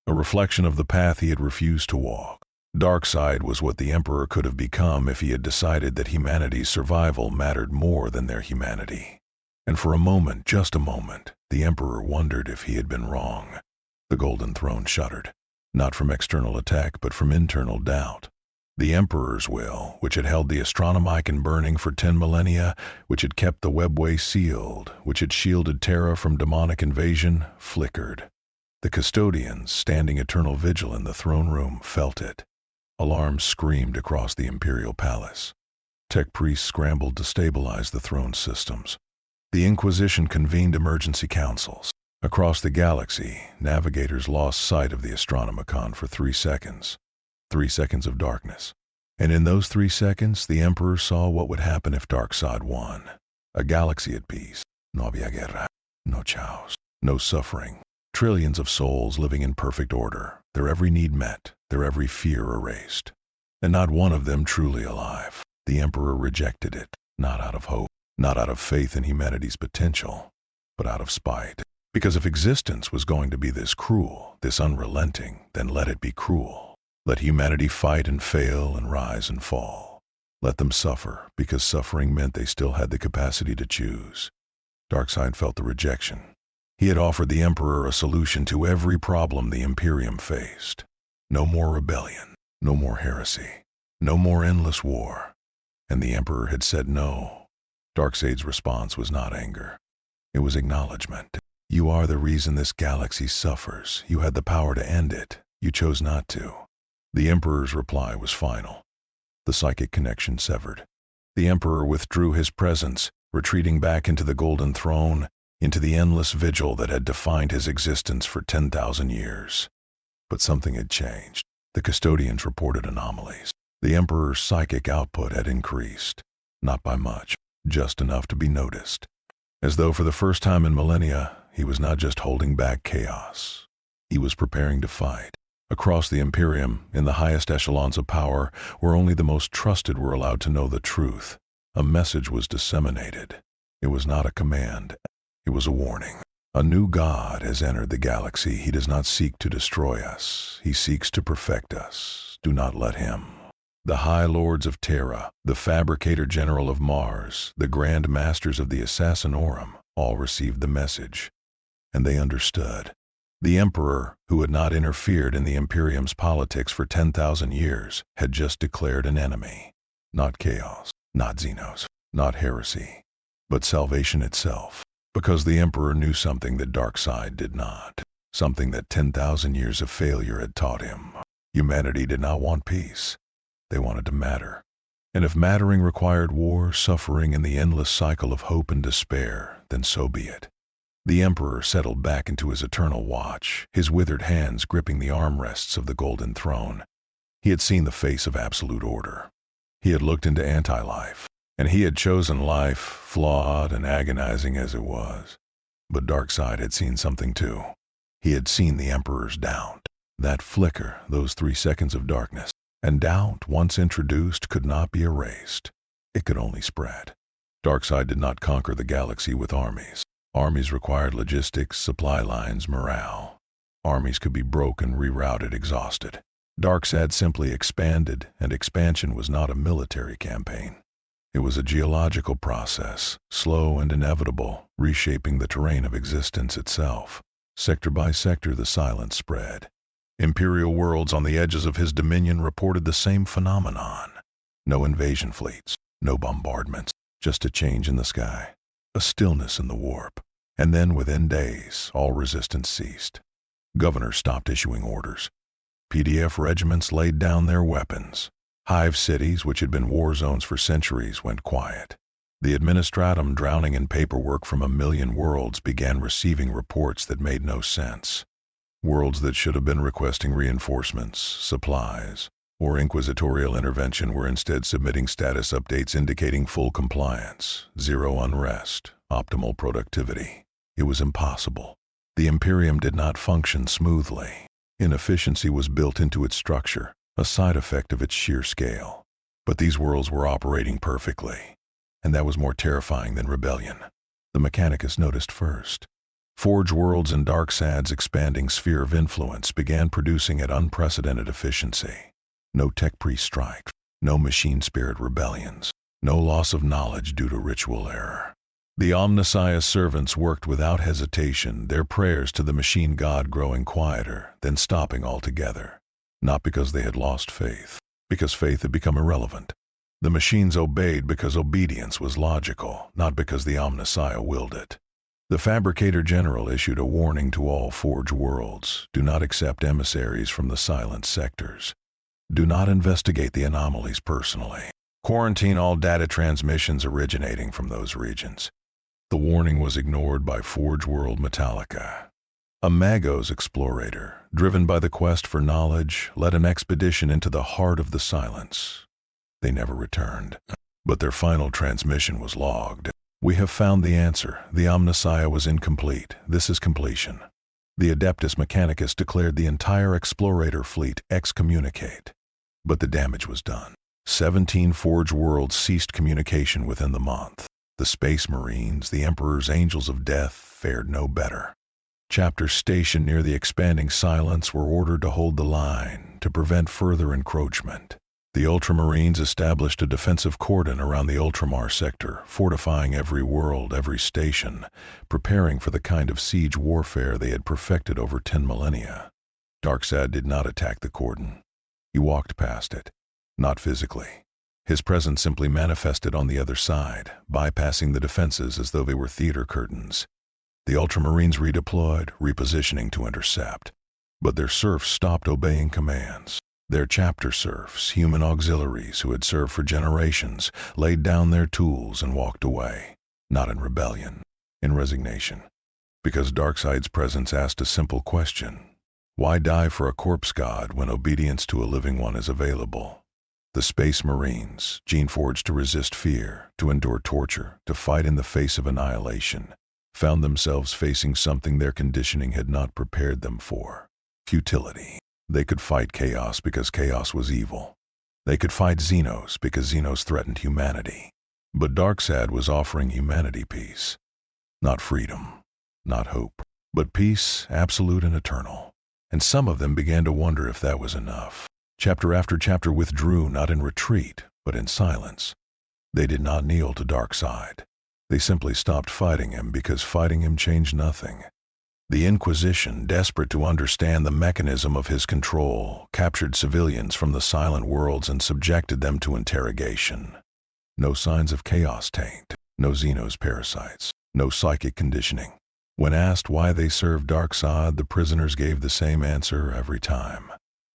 A reflection of the path he had refused to walk. Darkseid was what the Emperor could have become if he had decided that humanity's survival mattered more than their humanity. And for a moment, just a moment, the Emperor wondered if he had been wrong. The Golden Throne shuddered, not from external attack but from internal doubt. The Emperor's will, which had held the Astronomicon burning for 10 millennia, which had kept the webway sealed, which had shielded Terra from demonic invasion, flickered. The custodians, standing eternal vigil in the throne room, felt it. Alarms screamed across the imperial palace. Tech priests scrambled to stabilize the throne systems. The Inquisition convened emergency councils. Across the galaxy, navigators lost sight of the Astronomicon for 3 seconds. 3 seconds of darkness. And in those 3 seconds, the Emperor saw what would happen if Darkseid won. A galaxy at peace. No había guerra. No chaos. No suffering. Trillions of souls living in perfect order, their every need met, their every fear erased. And not one of them truly alive. The Emperor rejected it, not out of hope, not out of faith in humanity's potential, but out of spite. Because if existence was going to be this cruel, this unrelenting, then let it be cruel. Let humanity fight and fail and rise and fall. Let them suffer, because suffering meant they still had the capacity to choose. Darkseid felt the rejection. He had offered the Emperor a solution to every problem the Imperium faced. No more rebellion, no more heresy, no more endless war. And the Emperor had said no. Darkseid's response was not anger. It was acknowledgement. You are the reason this galaxy suffers. You had the power to end it. You chose not to. The Emperor's reply was final. The psychic connection severed. The Emperor withdrew his presence, retreating back into the Golden Throne, into the endless vigil that had defined his existence for 10,000 years. But something had changed. The custodians reported anomalies. The Emperor's psychic output had increased. Not by much, just enough to be noticed. As though for the first time in millennia, he was not just holding back chaos. He was preparing to fight. Across the Imperium, in the highest echelons of power, where only the most trusted were allowed to know the truth, a message was disseminated. It was not a command. It was a warning. A new God has entered the galaxy. He does not seek to destroy us. He seeks to perfect us. Do not let him. The High Lords of Terra, the Fabricator General of Mars, the Grand Masters of the Assassinorum, all received the message. And they understood. The Emperor, who had not interfered in the Imperium's politics for 10,000 years, had just declared an enemy. Not chaos, not Xenos, not heresy, but salvation itself. Because the Emperor knew something that Darkseid did not. Something that 10,000 years of failure had taught him. Humanity did not want peace. They wanted to matter. And if mattering required war, suffering, and the endless cycle of hope and despair, then so be it. The Emperor settled back into his eternal watch, his withered hands gripping the armrests of the Golden Throne. He had seen the face of absolute order. He had looked into anti-life, and he had chosen life, flawed and agonizing as it was. But Darkseid had seen something too. He had seen the Emperor's doubt. That flicker, those 3 seconds of darkness. And doubt, once introduced, could not be erased. It could only spread. Darkseid did not conquer the galaxy with armies. Armies required logistics, supply lines, morale. Armies could be broken, rerouted, exhausted. Darkseid simply expanded, and expansion was not a military campaign. It was a geological process, slow and inevitable, reshaping the terrain of existence itself. Sector by sector, the silence spread. Imperial worlds on the edges of his dominion reported the same phenomenon. No invasion fleets, no bombardments, just a change in the sky. A stillness in the warp, and then within days, all resistance ceased. Governors stopped issuing orders. PDF regiments laid down their weapons. Hive cities, which had been war zones for centuries, went quiet. The administratum, drowning in paperwork from a million worlds, began receiving reports that made no sense. Worlds that should have been requesting reinforcements, supplies, or inquisitorial intervention were instead submitting status updates indicating full compliance, zero unrest, optimal productivity. It was impossible. The Imperium did not function smoothly. Inefficiency was built into its structure, a side effect of its sheer scale. But these worlds were operating perfectly, and that was more terrifying than rebellion. The Mechanicus noticed first. Forge worlds in Darkseid's expanding sphere of influence began producing at unprecedented efficiency. No tech pre-strike, no machine spirit rebellions, no loss of knowledge due to ritual error. The Omnissiah's servants worked without hesitation, their prayers to the machine god growing quieter, then stopping altogether. Not because they had lost faith, because faith had become irrelevant. The machines obeyed because obedience was logical, not because the Omnissiah willed it. The Fabricator General issued a warning to all Forge worlds: do not accept emissaries from the silent sectors. Do not investigate the anomalies personally. Quarantine all data transmissions originating from those regions. The warning was ignored by Forge World Metallica. A Magos explorator, driven by the quest for knowledge, led an expedition into the heart of the silence. They never returned, but their final transmission was logged. We have found the answer. The Omnissiah was incomplete. This is completion. The Adeptus Mechanicus declared the entire explorator fleet excommunicate. But the damage was done. 17 Forge worlds ceased communication within the month. The Space Marines, the Emperor's Angels of Death, fared no better. Chapters stationed near the expanding silence were ordered to hold the line to prevent further encroachment. The Ultramarines established a defensive cordon around the Ultramar sector, fortifying every world, every station, preparing for the kind of siege warfare they had perfected over 10 millennia. Darkseid did not attack the cordon. He walked past it, not physically. His presence simply manifested on the other side, bypassing the defenses as though they were theater curtains. The Ultramarines redeployed, repositioning to intercept. But their serfs stopped obeying commands. Their chapter serfs, human auxiliaries who had served for generations, laid down their tools and walked away, not in rebellion, in resignation. Because Darkseid's presence asked a simple question: why die for a corpse god when obedience to a living one is available? The Space Marines, gene-forged to resist fear, to endure torture, to fight in the face of annihilation, found themselves facing something their conditioning had not prepared them for: futility. They could fight chaos because chaos was evil. They could fight Xenos because Xenos threatened humanity. But Darkseid was offering humanity peace. Not freedom, not hope, but peace, absolute and eternal. And some of them began to wonder if that was enough. Chapter after chapter withdrew, not in retreat, but in silence. They did not kneel to Darkseid. They simply stopped fighting him because fighting him changed nothing. The Inquisition, desperate to understand the mechanism of his control, captured civilians from the silent worlds and subjected them to interrogation. No signs of chaos taint, no Xenos parasites, no psychic conditioning. When asked why they served Darkseid, the prisoners gave the same answer every time: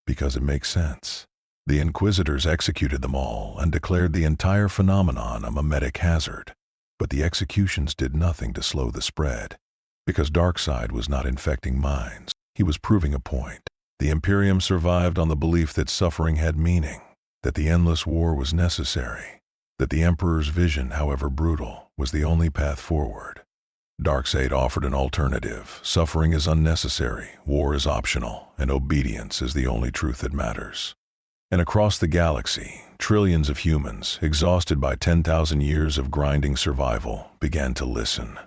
because it makes sense. The Inquisitors executed them all and declared the entire phenomenon a mimetic hazard. But the executions did nothing to slow the spread. Because Darkseid was not infecting minds, he was proving a point. The Imperium survived on the belief that suffering had meaning, that the endless war was necessary, that the Emperor's vision, however brutal, was the only path forward. Darkseid offered an alternative: suffering is unnecessary, war is optional, and obedience is the only truth that matters. And across the galaxy, trillions of humans, exhausted by 10,000 years of grinding survival, began to listen.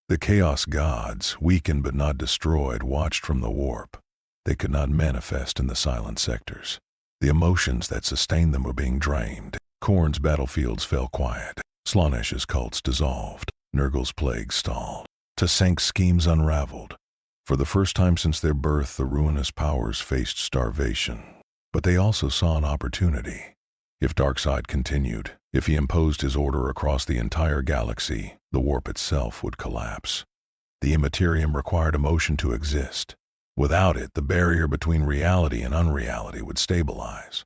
The Chaos Gods, weakened but not destroyed, watched from the warp. They could not manifest in the silent sectors. The emotions that sustained them were being drained. Khorne's battlefields fell quiet. Slaanesh's cults dissolved. Nurgle's plague stalled. T'Senk's schemes unraveled. For the first time since their birth, the ruinous powers faced starvation. But they also saw an opportunity. If Darkseid continued, if he imposed his order across the entire galaxy, the warp itself would collapse. The Immaterium required emotion to exist. Without it, the barrier between reality and unreality would stabilize.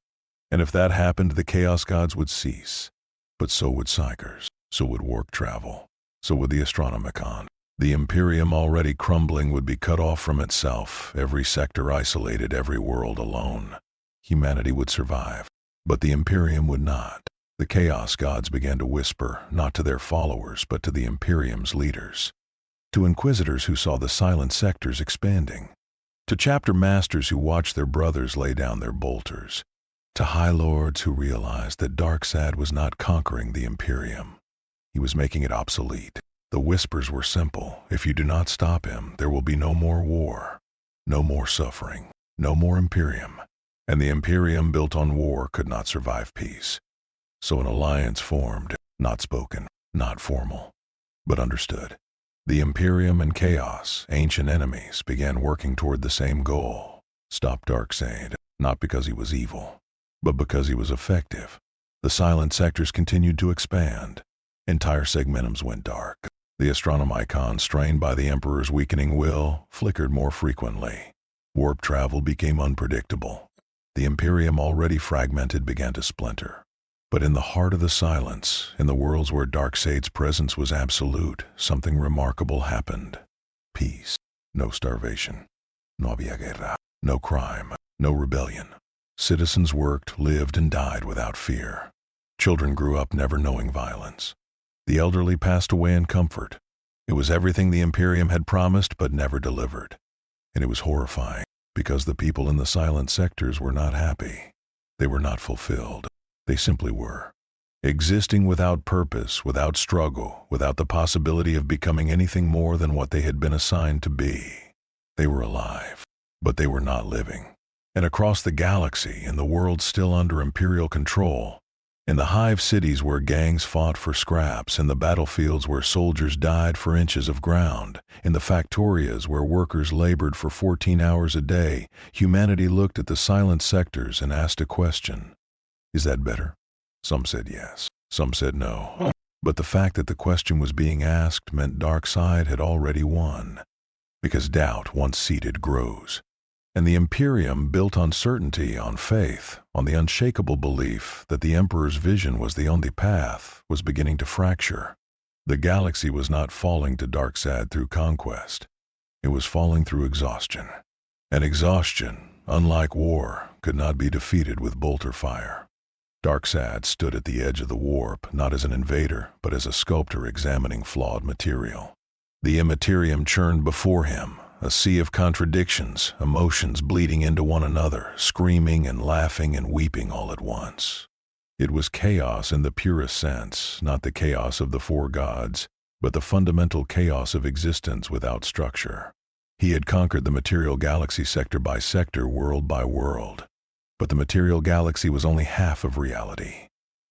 And if that happened, the Chaos Gods would cease. But so would Psychers, so would warp travel, so would the Astronomicon. The Imperium, already crumbling, would be cut off from itself, every sector isolated, every world alone. Humanity would survive, but the Imperium would not. The Chaos Gods began to whisper, not to their followers, but to the Imperium's leaders. To Inquisitors who saw the silent sectors expanding. To chapter masters who watched their brothers lay down their bolters. To High Lords who realized that Darkseid was not conquering the Imperium. He was making it obsolete. The whispers were simple: if you do not stop him, there will be no more war, no more suffering, no more Imperium. And the Imperium built on war could not survive peace. So an alliance formed, not spoken, not formal, but understood. The Imperium and Chaos, ancient enemies, began working toward the same goal: stop Darkseid, not because he was evil, but because he was effective. The silent sectors continued to expand. Entire segmentums went dark. The Astronomicon, strained by the Emperor's weakening will, flickered more frequently. Warp travel became unpredictable. The Imperium, already fragmented, began to splinter. But in the heart of the silence, in the worlds where Darkseid's presence was absolute, something remarkable happened. Peace. No starvation. No había guerra. No crime. No rebellion. Citizens worked, lived, and died without fear. Children grew up never knowing violence. The elderly passed away in comfort. It was everything the Imperium had promised but never delivered. And it was horrifying, because the people in the silent sectors were not happy. They were not fulfilled. They simply were. Existing without purpose, without struggle, without the possibility of becoming anything more than what they had been assigned to be. They were alive, but they were not living. And across the galaxy, in the world still under Imperial control, in the hive cities where gangs fought for scraps, in the battlefields where soldiers died for inches of ground, in the factorias where workers labored for 14 hours a day, humanity looked at the silent sectors and asked a question. Is that better? Some said yes. Some said no. But the fact that the question was being asked meant Darkseid had already won. Because doubt, once seated, grows. And the Imperium, built on certainty, on faith, on the unshakable belief that the Emperor's vision was the only path, was beginning to fracture. The galaxy was not falling to Darkseid through conquest. It was falling through exhaustion. And exhaustion, unlike war, could not be defeated with bolter fire. Darkseid stood at the edge of the warp, not as an invader, but as a sculptor examining flawed material. The immaterium churned before him, a sea of contradictions, emotions bleeding into one another, screaming and laughing and weeping all at once. It was chaos in the purest sense, not the chaos of the four gods, but the fundamental chaos of existence without structure. He had conquered the material galaxy sector by sector, world by world. But the material galaxy was only half of reality.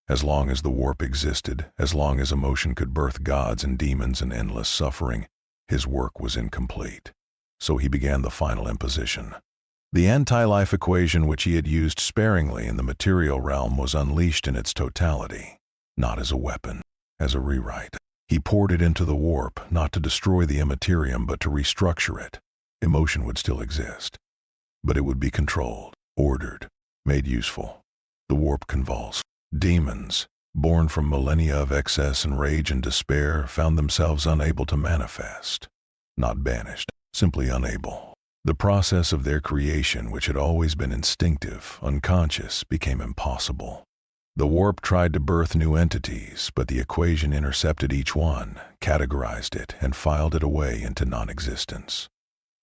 As long as the warp existed, as long as emotion could birth gods and demons and endless suffering, his work was incomplete. So he began the final imposition. The anti-life equation which he had used sparingly in the material realm was unleashed in its totality, not as a weapon, as a rewrite. He poured it into the warp, not to destroy the immaterium, but to restructure it. Emotion would still exist, but it would be controlled, ordered, made useful. The warp convulsed. Demons, born from millennia of excess and rage and despair, found themselves unable to manifest. Not banished, simply unable. The process of their creation, which had always been instinctive, unconscious, became impossible. The warp tried to birth new entities, but the equation intercepted each one, categorized it, and filed it away into non-existence.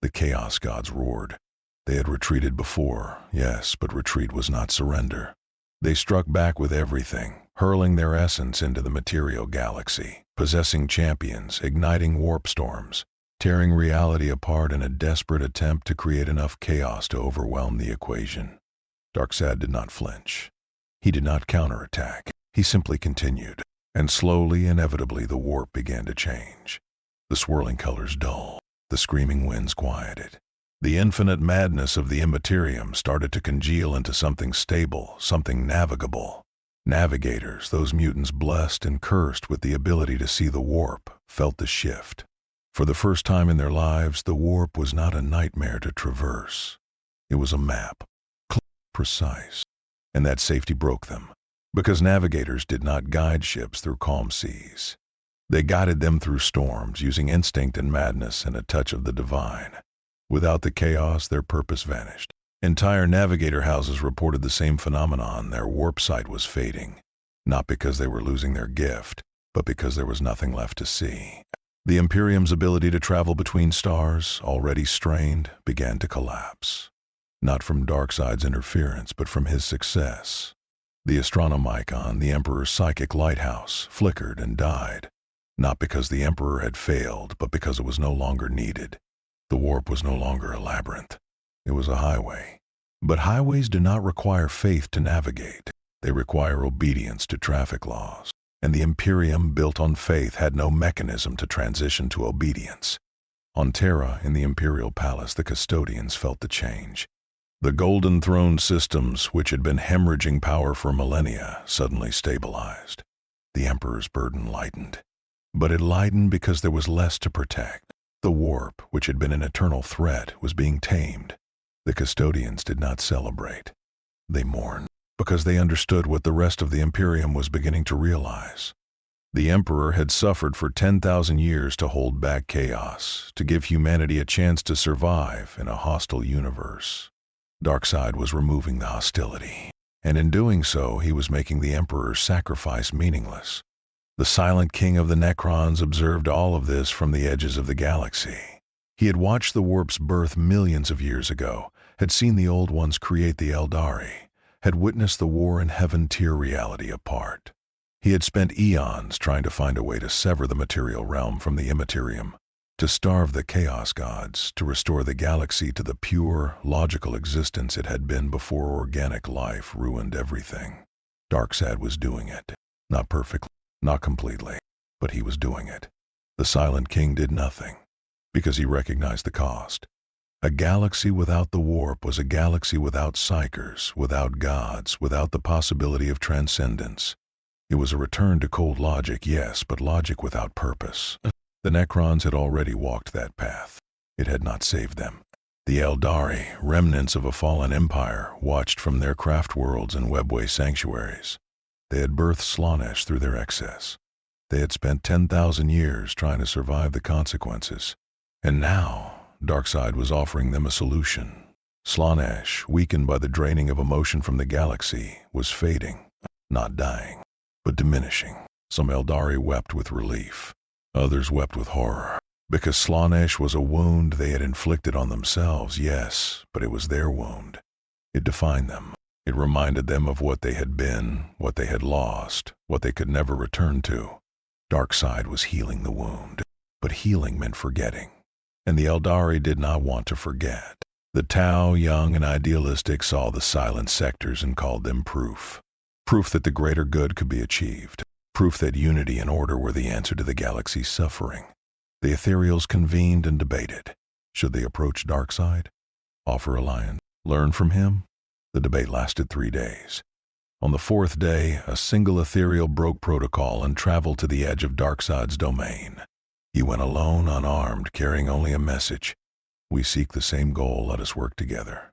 The chaos gods roared. They had retreated before, yes, but retreat was not surrender. They struck back with everything, hurling their essence into the material galaxy, possessing champions, igniting warp storms, tearing reality apart in a desperate attempt to create enough chaos to overwhelm the equation. Darkseid did not flinch. He did not counterattack. He simply continued, and slowly, inevitably, the warp began to change. The swirling colors dulled. The screaming winds quieted. The infinite madness of the immaterium started to congeal into something stable, something navigable. Navigators, those mutants blessed and cursed with the ability to see the warp, felt the shift. For the first time in their lives, the warp was not a nightmare to traverse. It was a map, clear, precise. And that safety broke them, because navigators did not guide ships through calm seas. They guided them through storms, using instinct and madness and a touch of the divine. Without the chaos, their purpose vanished. Entire navigator houses reported the same phenomenon. Their warp sight was fading, not because they were losing their gift, but because there was nothing left to see. The Imperium's ability to travel between stars, already strained, began to collapse. Not from Darkseid's interference, but from his success. The Astronomicon, the Emperor's psychic lighthouse, flickered and died. Not because the Emperor had failed, but because it was no longer needed. The warp was no longer a labyrinth. It was a highway. But highways do not require faith to navigate. They require obedience to traffic laws. And the Imperium, built on faith, had no mechanism to transition to obedience. On Terra, in the Imperial Palace, the custodians felt the change. The Golden Throne systems, which had been hemorrhaging power for millennia, suddenly stabilized. The Emperor's burden lightened. But it lightened because there was less to protect. The warp, which had been an eternal threat, was being tamed. The custodians did not celebrate. They mourned, because they understood what the rest of the Imperium was beginning to realize. The Emperor had suffered for 10,000 years to hold back chaos, to give humanity a chance to survive in a hostile universe. Darkseid was removing the hostility, and in doing so, he was making the Emperor's sacrifice meaningless. The silent king of the Necrons observed all of this from the edges of the galaxy. He had watched the warp's birth millions of years ago, had seen the old ones create the Eldari, had witnessed the war in heaven tear reality apart. He had spent eons trying to find a way to sever the material realm from the immaterium, to starve the chaos gods, to restore the galaxy to the pure, logical existence it had been before organic life ruined everything. Darkseid was doing it. Not perfectly, not completely, but he was doing it. The Silent King did nothing, because he recognized the cost. A galaxy without the warp was a galaxy without psychers, without gods, without the possibility of transcendence. It was a return to cold logic, yes, but logic without purpose. The Necrons had already walked that path. It had not saved them. The Eldari, remnants of a fallen empire, watched from their craft worlds and webway sanctuaries. They had birthed Slaanesh through their excess. They had spent 10,000 years trying to survive the consequences. And now, Darkseid was offering them a solution. Slaanesh, weakened by the draining of emotion from the galaxy, was fading, not dying, but diminishing. Some Eldari wept with relief. Others wept with horror, because Slaanesh was a wound they had inflicted on themselves, yes, but it was their wound. It defined them. It reminded them of what they had been, what they had lost, what they could never return to. Darkseid was healing the wound, but healing meant forgetting. And the Eldari did not want to forget. The Tau, young and idealistic, saw the silent sectors and called them proof. Proof that the greater good could be achieved. Proof that unity and order were the answer to the galaxy's suffering. The Ethereals convened and debated. Should they approach Darkseid? Offer alliance? Learn from him? The debate lasted 3 days. On the 4th day, a single Ethereal broke protocol and traveled to the edge of Darkseid's domain. He went alone, unarmed, carrying only a message. We seek the same goal, let us work together.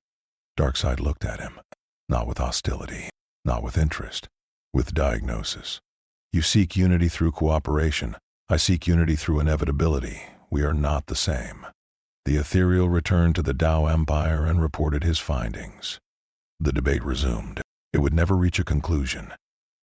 Darkseid looked at him, not with hostility, not with interest, with diagnosis. You seek unity through cooperation. I seek unity through inevitability. We are not the same. The Ethereal returned to the Tau Empire and reported his findings. The debate resumed. It would never reach a conclusion,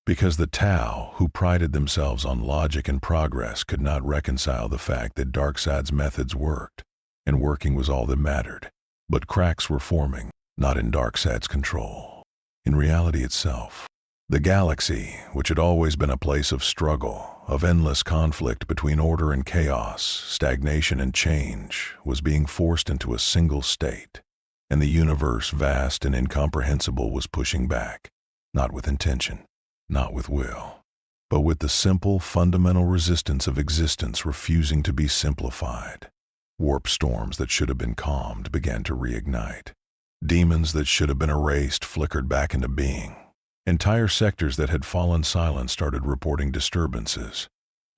because the Tau, who prided themselves on logic and progress, could not reconcile the fact that Darkseid's methods worked, and working was all that mattered. But cracks were forming, not in Darkseid's control, in reality itself. The galaxy, which had always been a place of struggle, of endless conflict between order and chaos, stagnation and change, was being forced into a single state. And the universe, vast and incomprehensible, was pushing back, not with intention, not with will, but with the simple, fundamental resistance of existence refusing to be simplified. Warp storms that should have been calmed began to reignite. Demons that should have been erased flickered back into being. Entire sectors that had fallen silent started reporting disturbances.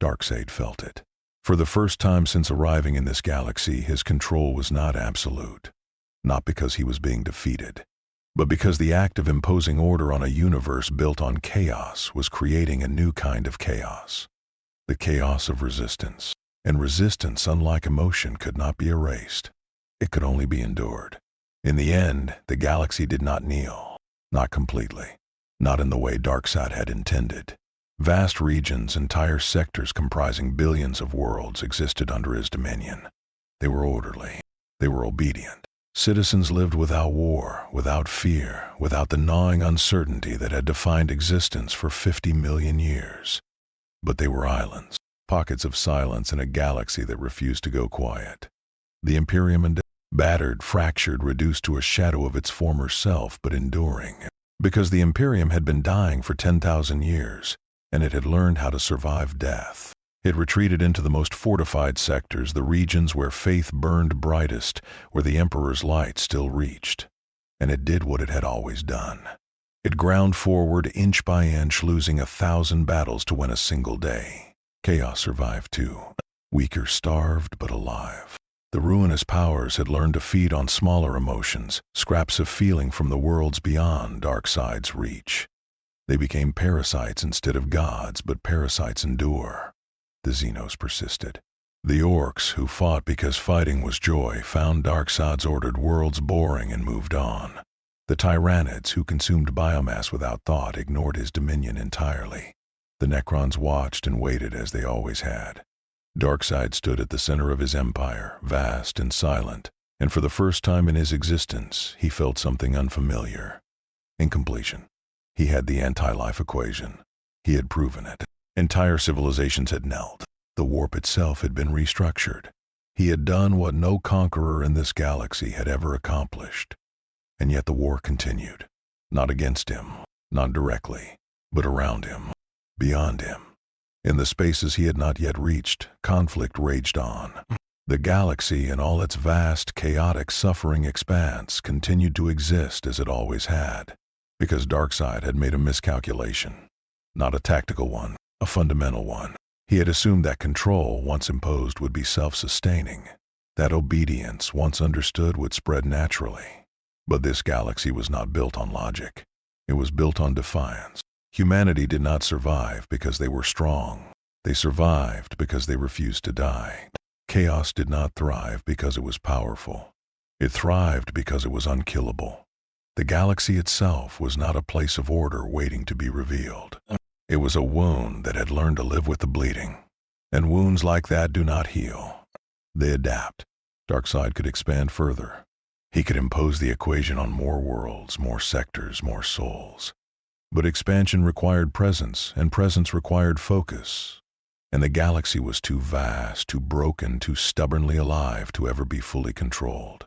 Darkseid felt it. For the first time since arriving in this galaxy, his control was not absolute. Not because he was being defeated, but because the act of imposing order on a universe built on chaos was creating a new kind of chaos. The chaos of resistance. And resistance, unlike emotion, could not be erased. It could only be endured. In the end, the galaxy did not kneel. Not completely. Not in the way Darkseid had intended. Vast regions, entire sectors comprising billions of worlds existed under his dominion. They were orderly. They were obedient. Citizens lived without war, without fear, without the gnawing uncertainty that had defined existence for 50 million years. But they were islands, pockets of silence in a galaxy that refused to go quiet. The Imperium, battered, fractured, reduced to a shadow of its former self, but enduring. Because the Imperium had been dying for 10,000 years, and it had learned how to survive death. It retreated into the most fortified sectors, the regions where faith burned brightest, where the Emperor's light still reached. and it did what it had always done. It ground forward inch by inch, losing 1,000 battles to win a single day. Chaos survived too, weaker, starved, but alive. The ruinous powers had learned to feed on smaller emotions, scraps of feeling from the worlds beyond Darkseid's reach. They became parasites instead of gods, but parasites endure. The Xenos persisted. The orcs, who fought because fighting was joy, found Darkseid's ordered worlds boring and moved on. The tyrannids, who consumed biomass without thought, ignored his dominion entirely. The Necrons watched and waited as they always had. Darkseid stood at the center of his empire, vast and silent, and for the first time in his existence, he felt something unfamiliar. Incompletion. He had the anti-life equation. He had proven it. Entire civilizations had knelt. The warp itself had been restructured. He had done what no conqueror in this galaxy had ever accomplished. And yet the war continued. Not against him, not directly, but around him, beyond him. In the spaces he had not yet reached, conflict raged on. The galaxy in all its vast, chaotic, suffering expanse continued to exist as it always had, because Darkseid had made a miscalculation. Not a tactical one, a fundamental one. He had assumed that control, once imposed, would be self-sustaining, that obedience, once understood, would spread naturally. But this galaxy was not built on logic. It was built on defiance. Humanity did not survive because they were strong. They survived because they refused to die. Chaos did not thrive because it was powerful. It thrived because it was unkillable. The galaxy itself was not a place of order waiting to be revealed. It was a wound that had learned to live with the bleeding. And wounds like that do not heal. They adapt. Darkseid could expand further. He could impose the equation on more worlds, more sectors, more souls. But expansion required presence, and presence required focus. And the galaxy was too vast, too broken, too stubbornly alive to ever be fully controlled.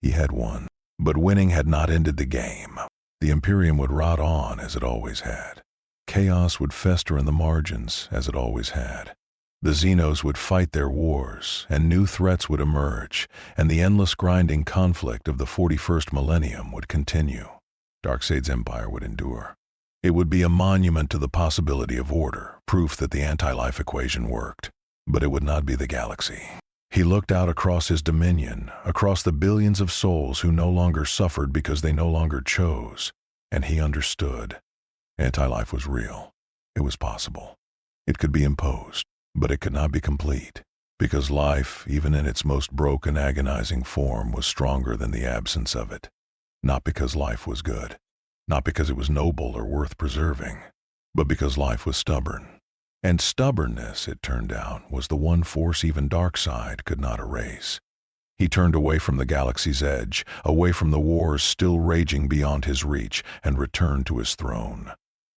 He had won, but winning had not ended the game. The Imperium would rot on as it always had. Chaos would fester in the margins as it always had. The Xenos would fight their wars, and new threats would emerge, and the endless grinding conflict of the 41st millennium would continue. Darkseid's empire would endure. It would be a monument to the possibility of order, proof that the anti-life equation worked. But it would not be the galaxy. He looked out across his dominion, across the billions of souls who no longer suffered because they no longer chose, and he understood. Anti-life was real. It was possible. It could be imposed, but it could not be complete, because life, even in its most broken, agonizing form, was stronger than the absence of it. Not because life was good, not because it was noble or worth preserving, but because life was stubborn. And stubbornness, it turned out, was the one force even Darkseid could not erase. He turned away from the galaxy's edge, away from the wars still raging beyond his reach, and returned to his throne.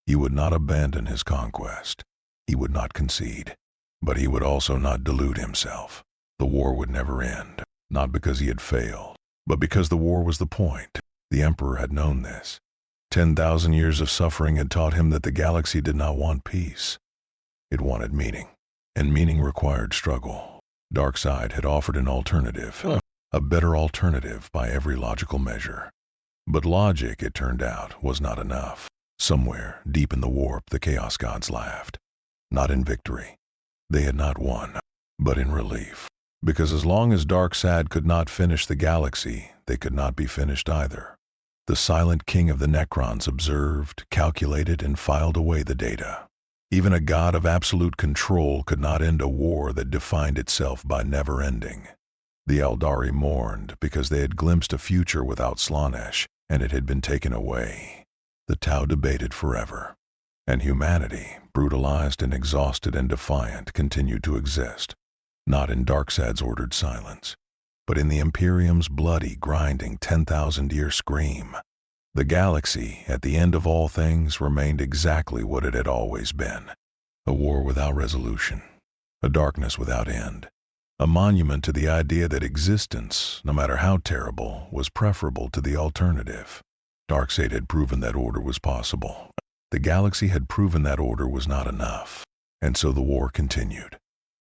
He would not abandon his conquest. He would not concede. But he would also not delude himself. The war would never end, not because he had failed, but because the war was the point. The Emperor had known this. 10,000 years of suffering had taught him that the galaxy did not want peace. It wanted meaning, and meaning required struggle. Darkseid had offered an alternative, a better alternative by every logical measure. But logic, it turned out, was not enough. Somewhere, deep in the warp, the Chaos Gods laughed. Not in victory. They had not won, but in relief. Because as long as Darkseid could not finish the galaxy, they could not be finished either. The silent king of the Necrons observed, calculated, and filed away the data. Even a god of absolute control could not end a war that defined itself by never ending. The Eldari mourned because they had glimpsed a future without Slaanesh, and it had been taken away. The Tau debated forever. And humanity, brutalized and exhausted and defiant, continued to exist, not in Darkseid's ordered silence, but in the Imperium's bloody, grinding 10,000-year scream. The galaxy, at the end of all things, remained exactly what it had always been. A war without resolution, a darkness without end, a monument to the idea that existence, no matter how terrible, was preferable to the alternative. Darkseid had proven that order was possible. The galaxy had proven that order was not enough, and so the war continued.